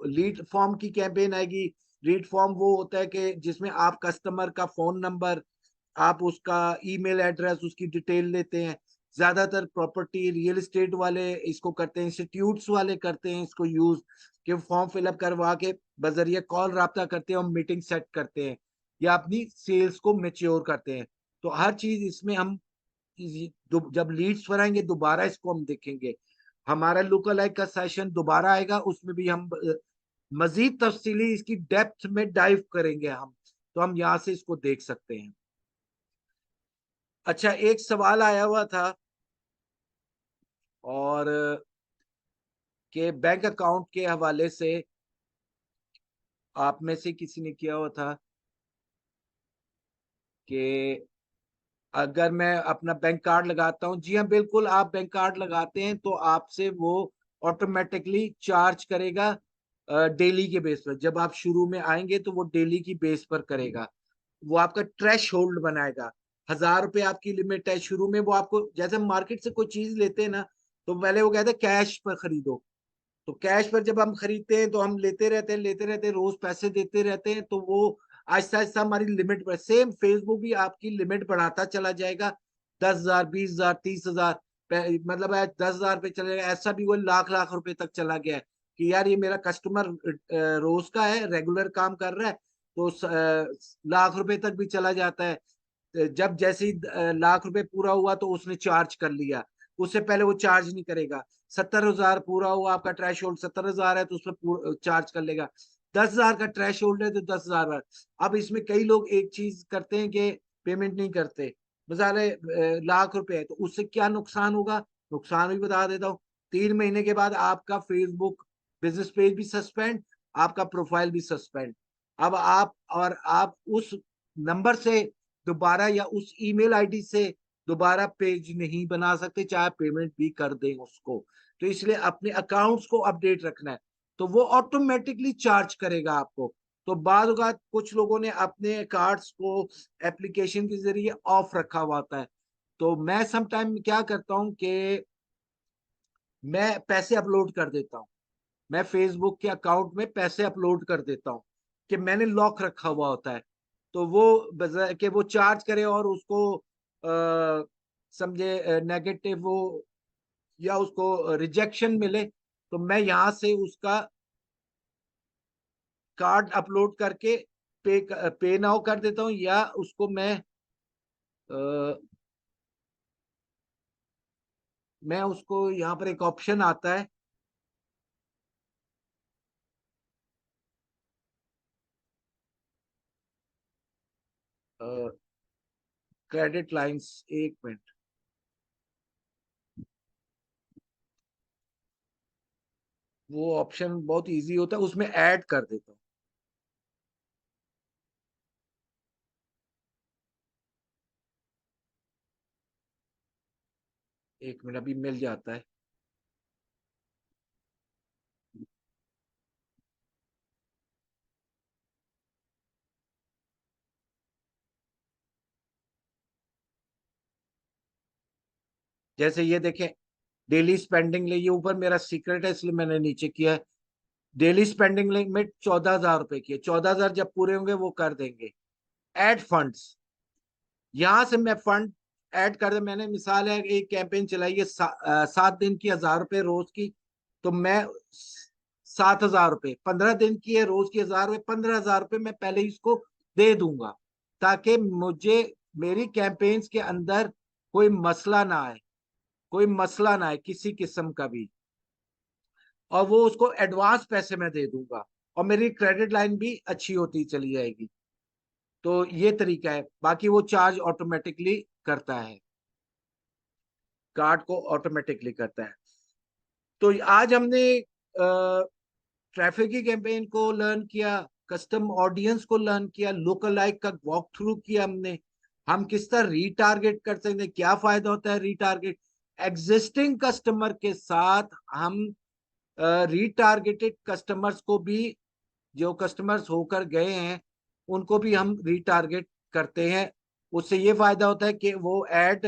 लीड फॉर्म की कैंपेन आएगी। लीड फॉर्म वो होता है कि जिसमें आप कस्टमर का फोन नंबर, आप उसका ईमेल एड्रेस, उसकी डिटेल लेते हैं। ज्यादातर प्रॉपर्टी रियल एस्टेट वाले इसको करते हैं, इंस्टीट्यूट्स वाले करते हैं इसको यूज, कि फॉर्म फिलअप करवा के बजरिया कॉल राब्ता करते हैं और मीटिंग सेट करते हैं, या अपनी सेल्स को मेच्योर करते हैं। तो हर चीज इसमें हम जब लीड्स पर आएंगे दोबारा इसको हम देखेंगे। हमारा लुक अलाइक का सेशन दोबारा आएगा, उसमें भी हम मजीद तफसीली इसकी डेप्थ में डाइव करेंगे हम। तो हम यहाँ से इसको देख सकते हैं। अच्छा, एक सवाल आया हुआ था और के बैंक अकाउंट के हवाले से आप में से किसी ने किया हुआ था कि अगर मैं अपना बैंक कार्ड लगाता हूं। जी हाँ, बिल्कुल, आप बैंक कार्ड लगाते हैं तो आपसे वो ऑटोमेटिकली चार्ज करेगा डेली के बेस पर। जब आप शुरू में आएंगे तो वो डेली की बेस पर करेगा। वो आपका ट्रेश होल्ड बनाएगा। 1,000 रुपये आपकी लिमिट है शुरू में। वो आपको, जैसे हम मार्केट से कोई चीज लेते हैं ना, तो पहले वो कहते हैं कैश पर खरीदो। तो कैश पर जब हम खरीदते हैं तो हम लेते रहते हैं, लेते रहते हैं, रोज पैसे देते रहते हैं, तो वो आहिस्ता आहिस्ता हमारी लिमिट बढ़, सेम फेसबुक भी आपकी लिमिट बढ़ाता चला जाएगा। 10,000, 20,000, 30,000, मतलब 10,000 पे चले जाएगा। ऐसा भी वो लाख लाख रुपए तक चला गया है कि यार ये मेरा कस्टमर रोज का है, रेगुलर काम कर रहा है, तो लाख रुपए तक भी चला जाता है। जब जैसे ही लाख रुपए पूरा हुआ तो उसने चार्ज कर लिया, उससे पहले वो चार्ज नहीं करेगा। 70,000 पूरा हुआ, आपका थ्रेश होल्ड 70,000 है तो उसमें चार्ज कर लेगा। 10,000 का थ्रेश होल्ड है तो 10,000। अब इसमें कई लोग एक चीज करते हैं कि पेमेंट नहीं करते। मिसाल है लाख रुपए है तो उससे क्या नुकसान होगा, नुकसान भी बता देता हूँ। 3 महीने के बाद आपका फेसबुक बिजनेस पेज भी सस्पेंड, आपका प्रोफाइल भी सस्पेंड। अब आप उस नंबर से दोबारा या उस ईमेल आईडी से दोबारा पेज नहीं बना सकते, चाहे पेमेंट भी कर दें उसको। तो इसलिए अपने अकाउंट्स को अपडेट रखना है, तो वो ऑटोमेटिकली चार्ज करेगा आपको। तो बाद कुछ लोगों ने अपने कार्ड्स को एप्लीकेशन के जरिए ऑफ रखा हुआ होता है। तो मैं सम टाइम क्या करता हूँ कि मैं पैसे अपलोड कर देता हूँ, मैं फेसबुक के अकाउंट में पैसे अपलोड कर देता हूँ कि मैंने लॉक रखा हुआ होता है। तो वो कि वो चार्ज करे और उसको समझे नेगेटिव वो या उसको रिजेक्शन मिले, तो मैं यहाँ से उसका कार्ड अपलोड करके पे नाउ कर देता हूँ, या उसको मैं उसको यहाँ पर एक ऑप्शन आता है क्रेडिट लाइंस, 1 मिनट। वो ऑप्शन बहुत इजी होता है, उसमें ऐड कर देता हूँ। 1 मिनट, अभी मिल जाता है। जैसे ये देखें, डेली स्पेंडिंग ये ऊपर मेरा सीक्रेट है इसलिए मैंने नीचे किया है। डेली स्पेंडिंग लिमिट 14,000 रुपए की है, 14,000 जब पूरे होंगे वो कर देंगे। ऐड फंड्स, यहां से मैं फंड ऐड कर दे। मैंने मिसाल है एक कैंपेन चलाई है 7 दिन की, 1,000 रुपए रोज की। तो मैं 7,000 रुपए, 15 दिन की है, रोज की 1,000 रुपए, 15,000 रुपए मैं पहले ही इसको दे दूंगा, ताकि मुझे मेरी कैंपेन्स के अंदर कोई मसला ना आए, कोई मसला ना आए किसी किस्म का भी। और वो उसको एडवांस पैसे में दे दूंगा, और मेरी क्रेडिट लाइन भी अच्छी होती चली जाएगी। तो ये तरीका है, बाकी वो चार्ज ऑटोमेटिकली करता है, कार्ड को ऑटोमेटिकली करता है। तो आज हमने ट्रैफिक की कैंपेन को लर्न किया, कस्टम ऑडियंस को लर्न किया, लोकल लाइक का वॉक थ्रू किया हमने। हम किस तरह रीटारगेट कर सकते हैं, क्या फायदा होता है रीटारगेट, एग्जिस्टिंग कस्टमर के साथ हम रीटारगेटेड कस्टमर्स को भी, जो कस्टमर्स होकर गए हैं उनको भी हम रीटारगेट करते हैं। उससे ये फायदा होता है कि वो एड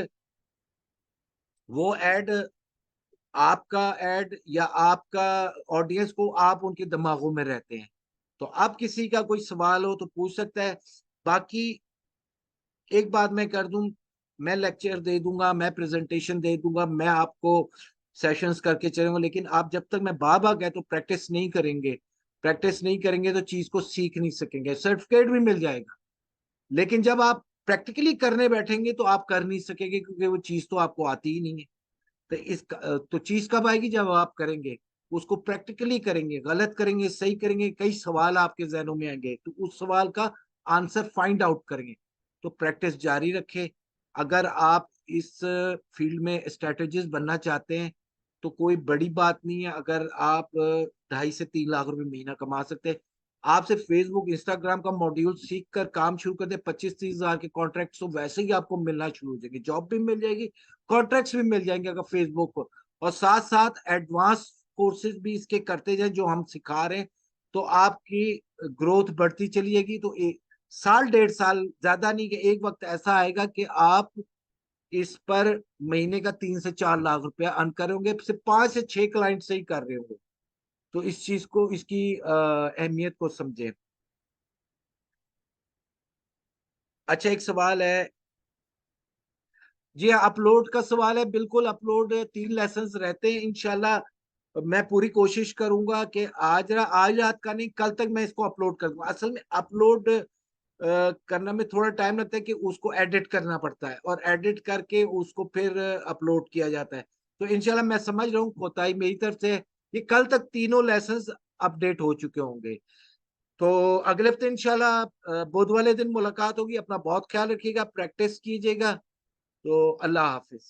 आपका एड या आपका ऑडियंस को आप उनके दिमागों में रहते हैं। तो अब किसी का कोई सवाल हो तो पूछ सकता है। बाकी एक बात मैं कर दूं, मैं लेक्चर दे दूंगा, मैं प्रेजेंटेशन दे दूंगा, मैं आपको सेशंस करके चलूंगा, लेकिन आप जब तक मैं बाबा गए तो प्रैक्टिस नहीं करेंगे, प्रैक्टिस नहीं करेंगे तो चीज को सीख नहीं सकेंगे। सर्टिफिकेट भी मिल जाएगा, लेकिन जब आप प्रैक्टिकली करने बैठेंगे तो आप कर नहीं सकेंगे, क्योंकि वो चीज तो आपको आती ही नहीं है। तो चीज कब आएगी, जब आप करेंगे, उसको प्रैक्टिकली करेंगे, गलत करेंगे सही करेंगे, कई सवाल आपके जहनों में आएंगे, तो उस सवाल का आंसर फाइंड आउट करेंगे। तो प्रैक्टिस जारी रखें। अगर आप इस फील्ड में स्ट्रेटेजिस्ट बनना चाहते हैं तो कोई बड़ी बात नहीं है, अगर आप 2.5 से 3 लाख रुपए महीना कमा सकते हैं। आप सिर्फ फेसबुक इंस्टाग्राम का मॉड्यूल सीख कर काम शुरू कर दे, 25-30 हजार के कॉन्ट्रैक्ट तो वैसे ही आपको मिलना शुरू हो जाएंगे, जॉब भी मिल जाएगी, कॉन्ट्रैक्ट्स भी मिल जाएंगे अगर फेसबुक को। और साथ साथ एडवांस कोर्सेज भी इसके करते जाए जो हम सिखा रहे हैं, तो आपकी ग्रोथ बढ़ती चली जाएगी। तो एक साल 1.5 साल ज्यादा नहीं, कि एक वक्त ऐसा आएगा कि आप इस पर महीने का 3 से 4 लाख रुपया अर्न कर रहे होंगे, सिर्फ 5 से 6 क्लाइंट से ही कर रहे होंगे। तो इस चीज को, इसकी अहमियत को समझे। अच्छा, एक सवाल है जी, अपलोड का सवाल है। बिल्कुल अपलोड 3 लेसन रहते हैं इंशाल्लाह। मैं पूरी कोशिश करूंगा कि आज रात का नहीं, कल तक मैं इसको अपलोड कर दूंगा। असल में अपलोड करने में थोड़ा टाइम लगता है कि उसको एडिट करना पड़ता है और एडिट करके उसको फिर अपलोड किया जाता है। तो इंशाल्लाह मैं समझ रहा हूँ कोताही मेरी तरफ से। ये कल तक तीनों लेसन्स अपडेट हो चुके होंगे। तो अगले हफ्ते इंशाल्लाह बुध वाले दिन मुलाकात होगी। अपना बहुत ख्याल रखिएगा, प्रैक्टिस कीजिएगा। तो अल्लाह हाफिज।